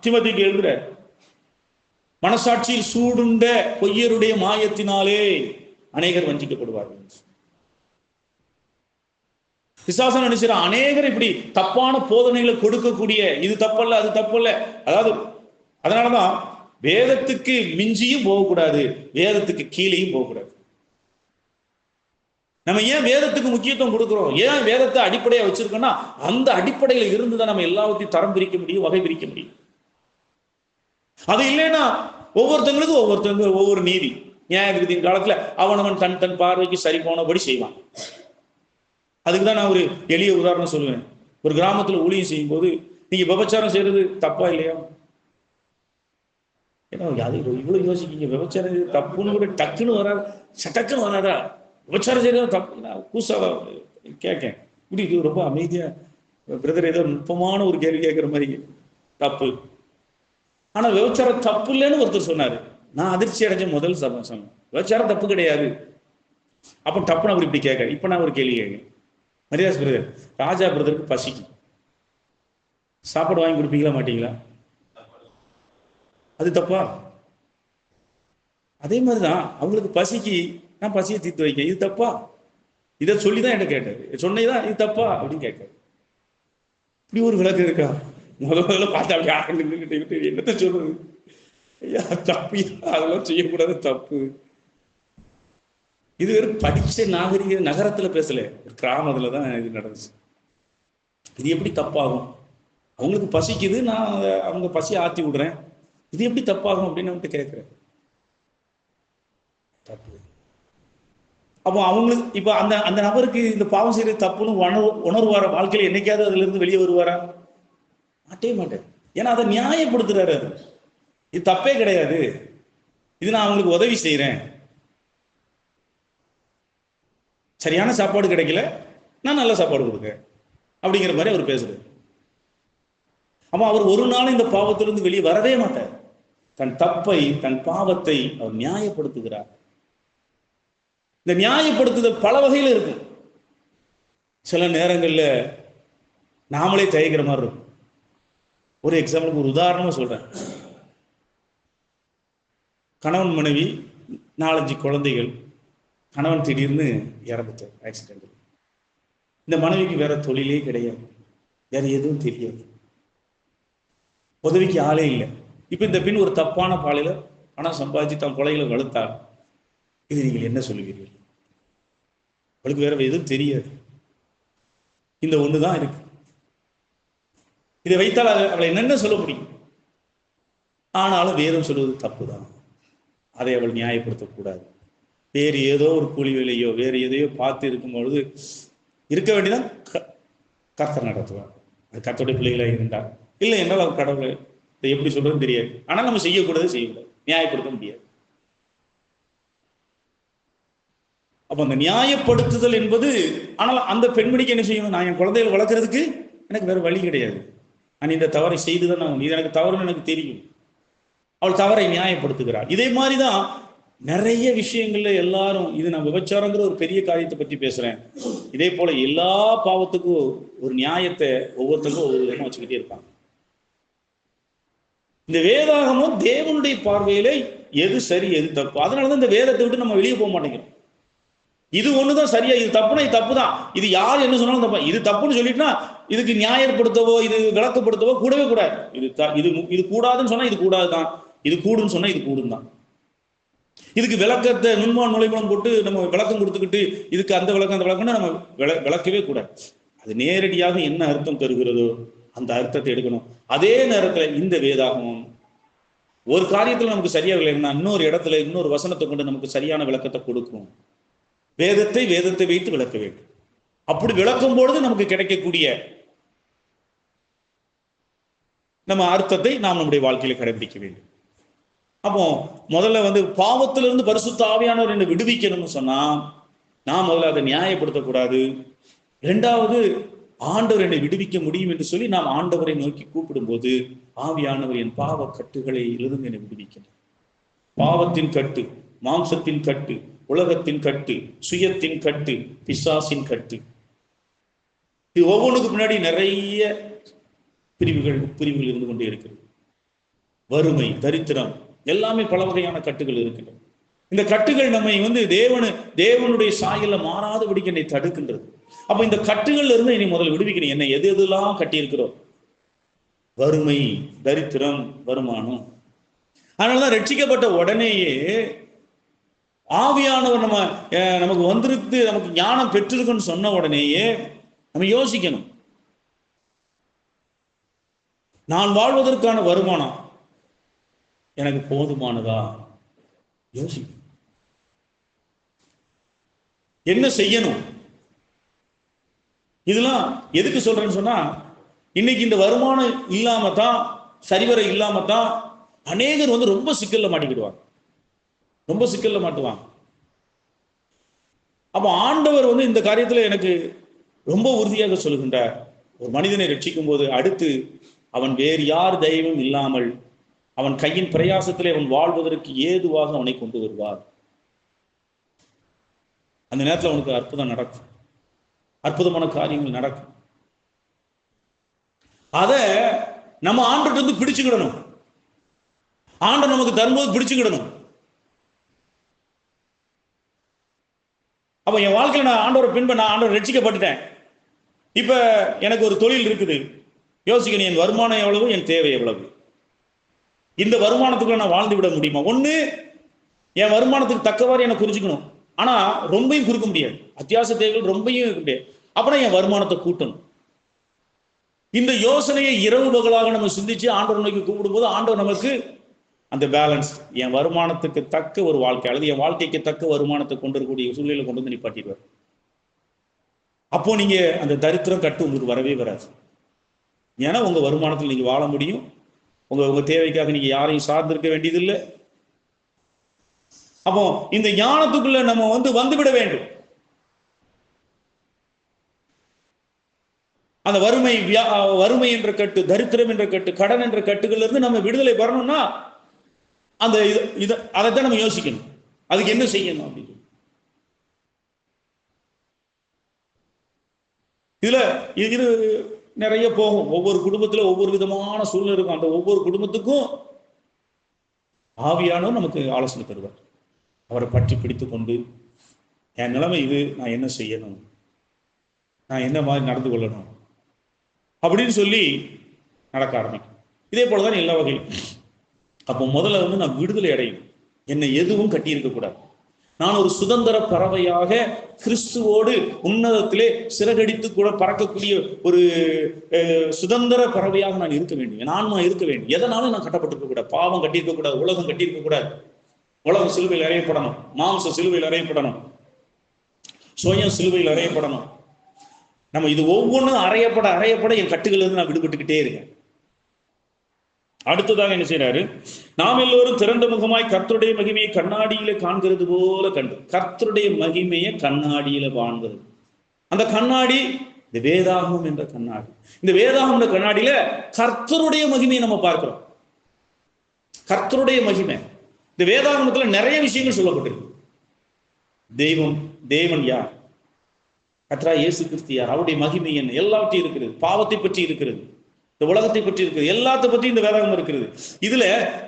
தீமோத்தேயுக்கு எழுதுற, மனசாட்சியில் சூடுண்ட பொய்யருடைய மாயத்தினாலே அநேகர் வஞ்சிக்கப்படுவார்கள். பிசாசன் நினைச்சிட அநேகர் இப்படி தப்பான போதனைகளை கொடுக்கக்கூடிய, இது தப்பல்ல அது தப்பல்ல. அதாவது அதனாலதான் வேதத்துக்கு மிஞ்சியும் போகக்கூடாது, வேதத்துக்கு கீழேயும் போகக்கூடாது. நம்ம ஏன் வேதத்துக்கு முக்கியத்துவம் கொடுக்கிறோம், ஏன் வேதத்தை அடிப்படையா வச்சிருக்கோம்னா அந்த அடிப்படையில இருந்துதான் நம்ம எல்லாத்தையும் தரம் பிரிக்க முடியும், வகை பிரிக்க முடியும். அது இல்லைன்னா ஒவ்வொருத்தங்களுக்கும் ஒவ்வொரு நீதி நியாய காலத்துல அவனவன் தன் பார்வைக்கு சரி போனபடி செய்வான். அதுக்குதான் நான் ஒரு எளிய உதாரணம் சொல்லுவேன். ஒரு கிராமத்துல ஊழியம் செய்யும் போது நீங்க விபச்சாரம் செய்யறது தப்பா இல்லையா? ஏன்னா அது இவ்வளவு யோசிக்கீங்க, விபச்சாரம் தப்புன்னு கூட டக்குன்னு வராது, சட்டக்குன்னு வராதா? விபச்சாரம் செய்யறது தப்பு கூசாவா கேட்கேன். இப்படி இது ரொம்ப அமைதியா பிரதர் ஏதோ நுட்பமான ஒரு கேள்வி கேட்கிற மாதிரி தப்பு. ஆனா விபச்சாரம் தப்பு இல்லைன்னு ஒருத்தர் சொன்னாரு. நான் அதிர்ச்சி அடைஞ்ச முதல் சொன்னேன், விபச்சாரம் தப்பு கிடையாது. அப்ப டப்புன்னு அவர் இப்படி கேட்க. இப்ப நான் ஒரு கேள்வி கேட்கேன். மரியாஸ் பிரதர், ராஜா பிரதருக்கு பசிக்கும், சாப்பாடு வாங்கி கொடுப்பீங்களா மாட்டீங்களா? அது தப்பா? அதே மாதிரிதான் அவங்களுக்கு பசிக்கு நான் பசியை தீர்த்து வைக்க, இது தப்பா? இதை சொல்லிதான் என்ன கேட்டாரு, சொன்னதான் இது தப்பா அப்படின்னு கேட்காரு. இப்படி ஒரு விளக்கு இருக்கா? முதல்ல பார்த்தா அப்படி என்னத்த சொல்றது? ஐயா தப்பு, அதெல்லாம் செய்யக்கூடாது, தப்பு. இது வெறும் படிச்ச நாகரிக நகரத்துல பேசல, கிராமத்துலதான் இது நடந்துச்சு. இது எப்படி தப்பாகும்? அவங்களுக்கு பசிக்குது, நான் அவங்க பசியை ஆத்தி விடுறேன், இது எப்படி தப்பாகும் அப்படின்னு அவன்கிட்ட கேட்கிறேன். தப்பு. அப்போ அவங்களுக்கு இப்ப அந்த நபருக்கு இந்த பாவம் செய்யறது தப்புன்னு உணர்வார வாழ்க்கையில என்னைக்காவது அதுல இருந்து வெளியே வருவாரா? மாட்டேன். ஏன்னா அதை நியாயப்படுத்துறாரு. அது இது தப்பே கிடையாது, இது நான் அவங்களுக்கு உதவி செய்யறேன், சரியான சாப்பாடு கிடைக்கல, நான் நல்ல சாப்பாடு கொடுக்க அப்படிங்கிற மாதிரி அவர் பேசுறாரு. அப்ப அவர் ஒரு நாள் இந்த பாவத்திலிருந்து வெளியே வரவே மாட்டார். தன் தப்பை, தன் பாவத்தை அவர் நியாயப்படுத்துகிறார். இந்த நியாயப்படுத்துதல் பல வகையில் இருக்கு. சில நேரங்கள்ல நாமளே தயக்கிற மாதிரி இருக்கும். ஒரு எக்ஸாம்பிளுக்கு ஒரு உதாரணமா சொல்றேன். கணவன் மனைவி 4-5 குழந்தைகள். கணவன் திடீர்னு இறந்துட்டார் ஆக்சிடென்ட். இந்த மனைவிக்கு வேற தொழிலே கிடையாது, வேற எதுவும் தெரியாது, உதவிக்கு ஆளே இல்லை. இப்ப இந்த பெண் ஒரு தப்பான பாலையில பணம் சம்பாதிச்சு தன் கொலைகளை வளர்த்தார். இது நீங்கள் என்ன சொல்லுவீர்கள்? அவளுக்கு வேற எதுவும் தெரியாது, இந்த ஒண்ணுதான் இருக்கு. இதை வைத்தால் அவளை என்னென்ன சொல்ல முடியும்? ஆனாலும் வேதம் சொல்வது தப்புதான், அதை அவள் நியாயப்படுத்தக்கூடாது. வேறு ஏதோ ஒரு கூலி வேலையோ வேறு எதையோ பார்த்து இருக்கும் பொழுது இருக்க வேண்டியதான் கர்த்தர் நடத்துவார். அது கர்த்தருடைய பிள்ளைகளாக இருந்தார். இல்லை என்றால் அவர் கடவுளை இதை எப்படி சொல்றதுன்னு தெரியாது. ஆனால் நம்ம செய்யக்கூடாது, நியாயப்படுத்த முடியாது. அப்ப அந்த நியாயப்படுத்துதல் என்பது, ஆனால் அந்த பெண்மணிக்கு என்ன செய்யணும்? நான் என் குழந்தைகளை வளர்க்கறதுக்கு எனக்கு வேற வழி கிடையாது, நான் இந்த தவறை செய்துதான் நான், இது எனக்கு தவறுன்னு எனக்கு தெரியும். அவள் தவறை நியாயப்படுத்துகிறாள். இதே மாதிரிதான் நிறைய விஷயங்கள்ல எல்லாரும், இது நான் விபச்சாரங்கிற ஒரு பெரிய காரியத்தை பற்றி பேசுறேன், இதே போல எல்லா பாவத்துக்கும் ஒரு நியாயத்தை ஒவ்வொருத்தருக்கும் ஒவ்வொரு விதமா வச்சுக்கிட்டே இருப்பாங்க. இந்த வேதாகமும் தேவனுடைய பார்வையில எது சரி எது தப்பு. அதனாலதான் இந்த வேதத்தை விட்டு நம்ம வெளியே போக மாட்டேங்கிறோம். இது ஒண்ணுதான் சரியா, இது தப்புனா இது தப்பு தான், இது யார் என்ன சொன்னாலும் தப்பா. இது தப்புன்னு சொல்லிட்டுனா இதுக்கு நியாயப்படுத்தவோ இது விளக்கப்படுத்தவோ கூடவே கூடாது. இது கூடாதுன்னு சொன்னா இது கூடாதுதான், இது கூடுன்னு சொன்னா இது கூடும் தான். இதுக்கு விளக்கத்தை நுண்மான் நுழைமலம் போட்டு நம்ம விளக்கம் கொடுத்துக்கிட்டு இதுக்கு அந்த விளக்கம் அந்த விளக்கம்னா நம்ம விளக்கவே கூடாது. அது நேரடியாக என்ன அர்த்தம் தருகிறதோ அந்த அர்த்தத்தை எடுக்கணும். அதே நேரத்தில் இந்த வேதாகமும் ஒரு காரியத்தில் நமக்கு சரியா இல்லைன்னா இன்னொரு இடத்துல இன்னொரு வசனத்தை கொண்டு நமக்கு சரியான விளக்கத்தை கொடுக்கும். வேதத்தை வைத்து விளக்க வேண்டும். அப்படி விளக்கும் பொழுது நமக்கு கிடைக்கக்கூடிய நம்ம அர்த்தத்தை நாம் நம்முடைய வாழ்க்கையில கடைபிடிக்க வேண்டும். அப்போ முதல்ல பாவத்திலிருந்து பரிசுத்த ஆவியானவர் என்னை விடுவிக்கணும்னு சொன்னா நான் முதல்ல அதை நியாயப்படுத்தக்கூடாது. இரண்டாவது, ஆண்டவர் என்னை விடுவிக்க முடியும் என்று சொல்லி நாம் ஆண்டவரை நோக்கி கூப்பிடும் போது ஆவியானவர் என் பாவ கட்டுகளை இருந்து என்னை விடுவிக்கணும். பாவத்தின் கட்டு, மாம்சத்தின் கட்டு, உலகத்தின் கட்டு, சுயத்தின் கட்டு, பிசாசின் கட்டு, இது ஒவ்வொன்றுக்கு பின்னாடி நிறைய பிரிவுகள் இருந்து கொண்டே இருக்கிறது. வறுமை, தரித்திரம், எல்லாமே பல வகையான கட்டுகள் இருக்கின்றன. இந்த கட்டுகள் நம்மை தேவனுடைய சாயல்ல மாறாதபடிக்கு என்னை தடுக்கின்றது. அப்ப இந்த கட்டுகள்ல இருந்து என்னை முதல்ல விடுவிக்கணும். என்னை எதெல்லாம் கட்டி இருக்கிறோம்? வறுமை, தரித்திரம், வருமானம். அதனாலதான் ரட்சிக்கப்பட்ட உடனேயே ஆவியானவர் நமக்கு வந்திருக்கு, நமக்கு ஞானம் பெற்றிருக்குன்னு சொன்ன உடனேயே நம்ம யோசிக்கணும், நான் வாழ்வதற்கான வருமானம் எனக்கு போதுமானதா? யோசிக்கணும். என்ன செய்யணும்? இதெல்லாம் எதுக்கு சொல்றேன்னு சொன்னா, இன்னைக்கு இந்த வருமானம் இல்லாமத்தான், சரிவர இல்லாமத்தான் அநேகர் ரொம்ப சிக்கல்ல மாட்டிக்கிடுவாங்க, ரொம்ப சிக்கல்ல மாட்டுவாங்க. அப்ப ஆண்டவர் இந்த காரியத்துல எனக்கு ரொம்ப உறுதியாக சொல்லுகின்றார். ஒரு மனிதனை ரட்சிக்கும் போது அடுத்து அவன் வேறு யார் தெய்வம் இல்லாமல் அவன் கையின் பிரயாசத்திலே அவன் வாழ்வதற்கு ஏதுவாக அவனை கொண்டு வருவார். அந்த நேரத்தில் அவனுக்கு அற்புதம் நடக்கும், அற்புதமான காரியங்கள் நடக்கும். அத நம்ம ஆண்டவர்கிட்ட பிடிச்சுக்கிடணும். ஆண்டவர் நமக்கு தரும்போது பிடிச்சுக்கிடணும். அப்ப என் வாழ்க்கையில நான் ஆண்டவரை நான் ஆண்டவர் ரட்சிக்கப்பட்டுட்டேன், இப்ப எனக்கு ஒரு தொழில் இருக்குது. யோசிக்கணும், என் வருமானம் எவ்வளவு, என் தேவை எவ்வளவு, இந்த வருமானத்துக்குள்ள நான் வாழ்ந்து விட முடியுமா? ஒண்ணு, என் வருமானத்துக்கு தக்கவாறு எனக்கு குறிச்சுக்கணும், ஆனா ரொம்பவும் குறுக்க முடியாது, அத்தியாவசிய தேவைகள் ரொம்பவும் இருக்க முடியாது. அப்படின்னா என் வருமானத்தை கூட்டணும். இந்த யோசனையை இரவு பகலாக நம்ம சிந்திச்சு ஆண்டவர் நோக்கி கூப்பிடும் போது ஆண்டவர் நமக்கு அந்த பேலன்ஸ், என் வருமானத்துக்கு தக்க ஒரு வாழ்க்கை அல்லது என் வாழ்க்கைக்கு தக்க வருமானத்தை கொண்டு இருக்கக்கூடிய சூழ்நிலை கொண்டு வந்து நிப்பாட்டிடுவார். அப்போ நீங்க அந்த தரித்திரம் கட்டு உங்களுக்கு வரவே வராது. ஏன்னா உங்க வருமானத்தில் நீங்க வாழ முடியும். உங்க தேவைக்காக நீங்க யாரையும் சார்ந்திருக்க வேண்டியதில்லை. அப்போ இந்த ஞானத்துக்குள்ள நம்ம வந்துவிட வேண்டும். அந்த வறுமை என்ற கட்டு, தரித்திரம் என்ற கட்டு, கடன் என்ற கட்டுகள்ல இருந்து நம்ம விடுதலை பெறணும்னா அந்த அதைத்தான் நம்ம யோசிக்கணும், அதுக்கு என்ன செய்யணும் அப்படின்னு. இதுல இது நிறைய போகும். ஒவ்வொரு குடும்பத்துல ஒவ்வொரு விதமான சூழ்நிலை இருக்கும். அந்த ஒவ்வொரு குடும்பத்துக்கும் ஆவியானவர் நமக்கு ஆலோசனை தருவார். அவரை பற்றி பிடித்து கொண்டு, என் நிலைமை இது, நான் என்ன செய்யணும், நான் என்ன மாதிரி நடந்து கொள்ளணும் அப்படின்னு சொல்லி நடக்க ஆரம்பிக்கும். இதே போலதான் எல்லா வகையும். அப்போ முதல்ல நான் விடுதலை அடையும். என்னை எதுவும் கட்டி இருக்கக்கூடாது. நான் ஒரு சுதந்திர பறவையாக கிறிஸ்துவோடு உன்னதத்திலே சிறகடித்து கூட பறக்கக்கூடிய ஒரு சுதந்திர பறவையாக நான் இருக்க வேண்டும். நான் இருக்க வேண்டும். எதனாலும் நான் கட்டப்பட்டிருக்க கூடாது. பாவம் கட்டியிருக்க கூடாது, உலகம் கட்டியிருக்க கூடாது. உலகம் சிலுவையில் அறையப்படணும், மாம்சம் சிலுவையில் அறையப்படணும், சுயம் சிலுவையில் அறையப்படணும். நம்ம இது ஒவ்வொன்றும் அறையப்பட என் கட்டுகள் இருந்து நான் விடுபட்டுக்கிட்டே இருக்கேன். அடுத்ததாக என்ன செய்யறாரு? நாம் எல்லோரும் திறந்த முகமாய் கர்த்தருடைய மகிமையை கண்ணாடியில காண்கிறது போல கண்டு. கர்த்தருடைய மகிமையை கண்ணாடியில காண்கிறது. அந்த கண்ணாடி இந்த வேதாகமம் என்ற கண்ணாடி. இந்த வேதாகமம் என்ற கண்ணாடியில கர்த்தருடைய மகிமையை நம்ம பார்க்கிறோம். கர்த்தருடைய மகிமை இந்த வேதாகமத்துல நிறைய விஷயங்கள் சொல்லப்பட்டிருக்கு. தேவன் யார், கர்த்தரா இயேசு கிறிஸ்து யார், அவருடைய மகிமை என்ன, எல்லாவற்றையும் இருக்கிறது. பாவத்தை பற்றி இருக்கிறது, இந்த உலகத்தை பற்றி இருக்கிறது, எல்லாத்த பற்றி இந்த வேதாகம் இருக்கிறது. இதுல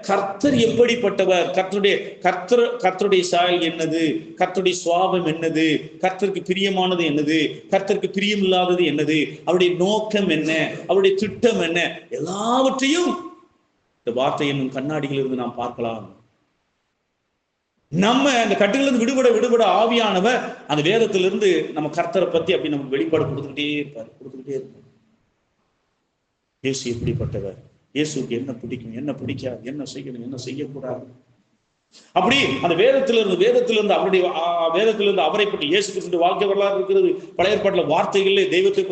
கர்த்தர் எப்படிப்பட்டவர், கர்த்தருடைய சாயல் என்னது, கர்த்தருடைய சுவாபம் என்னது, கர்த்தருக்கு பிரியமானது என்னது, கர்த்தருக்கு பிரியமில்லாதது என்னது, அவருடைய நோக்கம் என்ன, அவருடைய திட்டம் என்ன, எல்லாவற்றையும் இந்த வார்த்தை என்னும் கண்ணாடிகள் இருந்து நாம் பார்க்கலாம். நம்ம அந்த கட்டுகளிலிருந்து விடுபட ஆவியானவர் அந்த வேதத்திலிருந்து நம்ம கர்த்தரை பத்தி அப்படி நமக்கு வெளிப்பாடு கொடுத்துக்கிட்டே இருப்பார். இயேசு எப்படிப்பட்டவர், இயேசுக்கு என்ன பிடிக்கும், என்ன பிடிக்காது, என்ன செய்யணும், என்ன செய்யக்கூடாது, அப்படி அந்த வேதத்திலிருந்து அவரை பற்றி, இயேசு கிறிஸ்து வாழ்க்கை வரலாறு இருக்கிறது. பழைய ஏற்பாட்டுல வார்த்தைகளே தெய்வத்தை,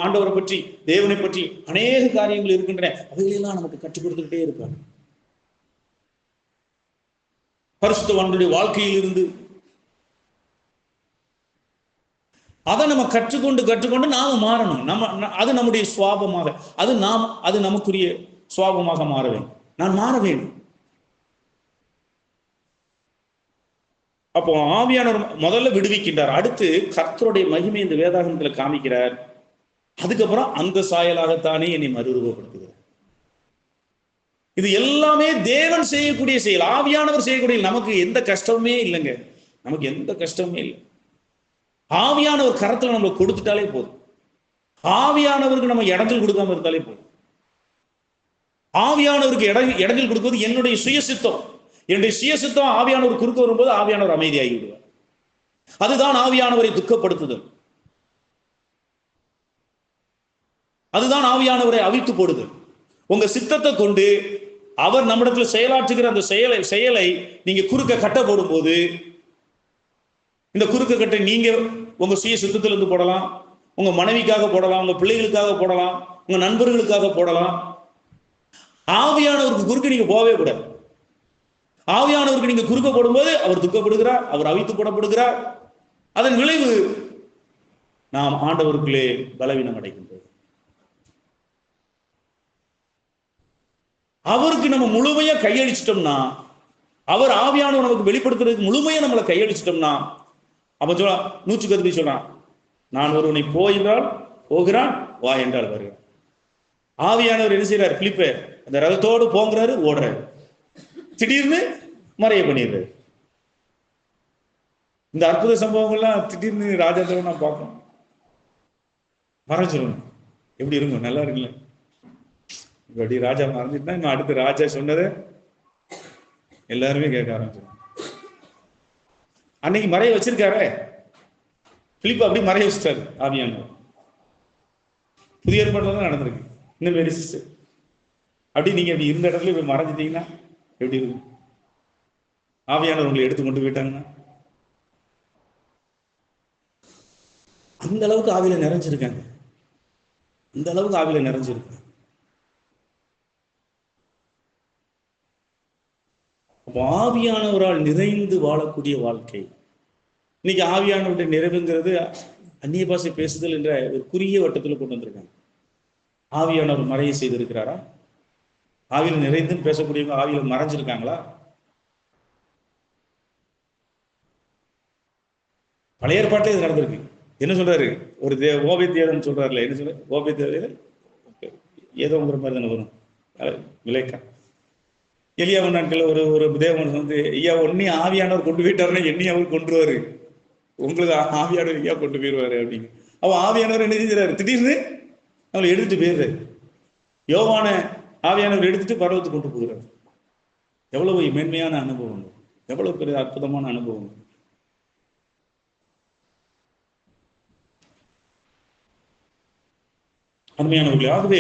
ஆண்டவரை பற்றி, தேவனை பற்றி அநேக காரியங்கள் இருக்கின்றன. அவைகளெல்லாம் நமக்கு கற்றுக் கொடுத்துக்கிட்டே இருப்பார். பரிசுத்தவான்களுடைய வாழ்க்கையில் இருந்து அதை நம்ம கற்றுக்கொண்டு நாம மாறணும். அது நம்முடைய சுவாபமாக, அது நமக்குரிய சுவாபமாக மாற வேண்டும். நான் மாற வேண்டும். அப்போ ஆவியானவர் முதல்ல விடுவிக்கின்றார். அடுத்து கர்த்தருடைய மகிமை இந்த வேதாகமத்துல காமிக்கிறார். அதுக்கப்புறம் அந்த சாயலாகத்தானே என்னை மறுரூபப்படுத்துகிறார். இது எல்லாமே தேவன் செய்யக்கூடிய செயல், ஆவியானவர் செய்யக்கூடிய. நமக்கு எந்த கஷ்டமுமே இல்லைங்க, நமக்கு எந்த கஷ்டமுமே இல்லை. ஆவியானவர் கரத்துல நம்ம கொடுத்துட்டாலே போதும். ஆவியானவருக்கு நம்ம இடங்கள் கொடுக்காம இருந்தாலே போதும். ஆவியானவருக்கு இடங்கள் கொடுப்பது என்னுடைய சுயசித்தம். என்னுடைய சுயசித்தம் ஆவியானவர் குறுக்க வரும்போது ஆவியானவர் அமைதியாகி விடுவார். அதுதான் ஆவியானவரை துக்கப்படுத்துதல். அதுதான் ஆவியானவரை அவிழ்த்து போடுதல். உங்க சித்தத்தை கொண்டு அவர் நம்மிடத்துல செயலாற்றுகிற அந்த செயலை நீங்க குறுக்க கட்ட போடும் போது, இந்த குறுக்க கட்டை நீங்க உங்க சுய சித்தத்திலிருந்து போடலாம், உங்க மனைவிக்காக போடலாம், உங்க பிள்ளைகளுக்காக போடலாம், உங்க நண்பர்களுக்காக போடலாம். ஆவியானவருக்கு குறுக்க நீங்க போகவே கூடாது. ஆவியானவருக்கு நீங்க குறுக்க போடும்போது அவர் துக்கப்படுகிறார், அவர் அவித்து போடப்படுகிறார். அதன் விளைவு நாம் ஆண்டவருக்குள்ளே பலவீனம் அடைகின்றது. அவருக்கு நம்ம முழுமையா கையளிச்சிட்டோம்னா, அவர் ஆவியானவர் நமக்கு வெளிப்படுத்துறதுக்கு முழுமையா நம்மளை கையளிச்சிட்டோம்னா, அப்ப சொல்ல 100 சொல்றான், நான் ஒருவனை போகிறான், போகிறான், வா என்றால் வருகிறான். ஆவியானவர் என்ன செய்யறாரு? பிலிப்பை அந்த ரதத்தோடு போங்கிறாரு, ஓடுறாரு, திடீர்னு மறைய பண்ணிடுறாரு. இந்த அற்புத சம்பவங்கள்லாம் திடீர்னு ராஜாத்திர நான் பார்க்கணும், மறைஞ்சிடணும். எப்படி இருக்கும்? நல்லா இருக்குல்ல? இப்படி ராஜா மறைஞ்சிட்டா இன்னும் அடுத்து ராஜா சொன்னதை எல்லாருமே கேட்க ஆரம்பிச்சிடும். அன்னைக்கு மறைய வச்சிருக்காரு பிலிப்பு, அப்படி மறைய வச்சுட்டாரு ஆவியானவர். புதிய ஏற்பாடுல தான் நடந்திருக்கு. இன்னும் வெரி சிஸ்டர், அப்படி நீங்க அப்படி இருந்த இடத்துல இப்படி மறைஞ்சிட்டீங்கன்னா எப்படி இருக்கும்? ஆவியானவர் உங்களை எடுத்து கொண்டு போயிட்டாங்கன்னா அந்த அளவுக்கு ஆவியில நிறைஞ்சிருக்காங்க, அந்த அளவுக்கு ஆவியில நிறைஞ்சிருக்காங்க. அப்போ ஆவியானவரால் நிறைந்து வாழக்கூடிய வாழ்க்கை. இன்னைக்கு ஆவியானவருடைய நிறைவுங்கிறது அந்நிய பாஷை பேசுதல் என்ற ஒரு குறுகிய வட்டத்தில் கொண்டு வந்திருக்காங்க. ஆவியானவர் மறைய செய்திருக்கிறாரா? ஆவியில் நிறைந்துன்னு பேசக்கூடியவங்க ஆவியில மறைஞ்சிருக்காங்களா? பழைய ஏற்பாட்டிலே இது நடந்திருக்கு. என்ன சொல்றாரு? ஒரு ஓபேத்தியேதன் சொல்றாருல, என்ன சொல்ற? ஓபேத்தியேதன் ஏதோங்கிற மாதிரி தானே வரும், விலைக்கா எலியாவின் நாட்கள் ஒரு ஒரு தேவன் வந்து ஐயா ஒன்னையும் ஆவியானவர் கொண்டு போயிட்டாருன்னா என்னையும் அவர் கொண்டுருவாரு, உங்களுக்கு ஆவியானவர் ஐயா கொண்டு போயிடுவாரு அப்படின்னு. அவன் ஆவியானவர் என்ன செஞ்சாரு, திடீர்னு அவங்களை எடுத்துட்டு போயிடுறாரு. யோவான ஆவியானவர் எடுத்துட்டு பரவத்துக்கு கொண்டு போகிறார். எவ்வளவு மேன்மையான அனுபவம், எவ்வளவு பெரிய அற்புதமான அனுபவம். அருமையானவர்களே, ஆகவே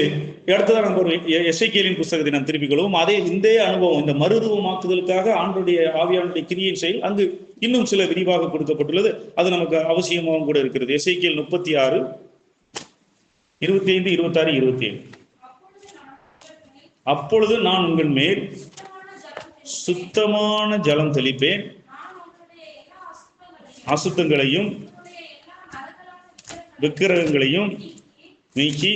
அடுத்ததாக நம்ம எசேக்கியேலின் புத்தகத்தை நாம் திருப்பிக் கொள்வோம். அதே இந்த அனுபவம், இந்த மறுரூபமாக்குதலுக்காக ஆண்டுடைய ஆவியானுடைய கிரியின் செயல் அங்கு இன்னும் சில விரிவாக கொடுக்கப்பட்டுள்ளது. அது நமக்கு அவசியமாகவும் கூட இருக்கிறது. எசேக்கியேல் 36, 25, 26, 27. அப்பொழுது நான் உங்கள் மேல் சுத்தமான ஜலம் தெளிப்பேன், அசுத்தங்களையும் விக்கிரகங்களையும் நீக்கி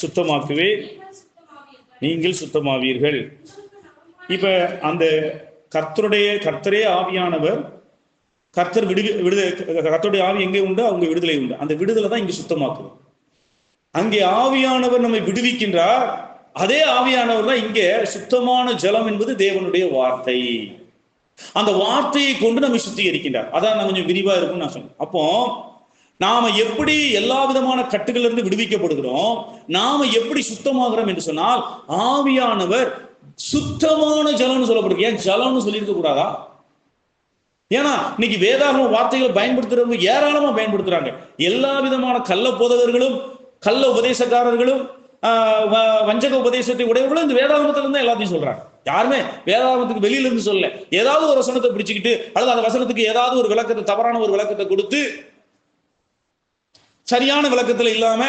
சுத்தமாக்குவே, நீங்கள் சுத்தமாவீர்கள். இப்ப அந்த கர்த்தரே ஆவியானவர், கர்த்தருடைய ஆவி எங்கே உண்டு அவங்க விடுதலை உண்டு. அந்த விடுதலை தான் இங்க சுத்தமாக்குது. அங்கே ஆவியானவர் நம்மை விடுவிக்கின்றார். அதே ஆவியானவர் தான் இங்கே சுத்தமான ஜலம் என்பது தேவனுடைய வார்த்தை. அந்த வார்த்தையை கொண்டு நம்மை சுத்திகரிக்கின்றார். அதான் நான் கொஞ்சம் விரிவா இருக்கும்னு நான் சொன்னேன். அப்போ நாம எப்படி எல்லா விதமான கட்டுகள் இருந்து விடுவிக்கப்படுகிறோம், நாம எப்படி சுத்தமாகிறோம் என்று சொன்னால் ஆவியானவர் சுத்தமான ஜலம்னு சொல்லப்படுது. ஏன் ஜலம்னு சொல்லியிருக்க கூடாதா? ஏன்னா இன்னைக்கு வேதாகம வார்த்தைகளை பயன்படுத்துறவங்க ஏராளமா பயன்படுத்துறாங்க. எல்லா விதமான கள்ள போதகர்களும் கள்ள உபதேசக்காரர்களும் வஞ்சக உபதேசத்தை உடையவர்களும் இந்த வேதாகமத்துல இருந்து எல்லாத்தையும் சொல்றாங்க. யாருமே வேதாகமத்துக்கு வெளியில இருந்து சொல்லல. ஏதாவது ஒரு வசனத்தை பிடிச்சுக்கிட்டு அல்லது அந்த வசனத்துக்கு ஏதாவது ஒரு விளக்கத்தை, தவறான ஒரு விளக்கத்தை கொடுத்து சரியான விளக்கத்தில் இல்லாம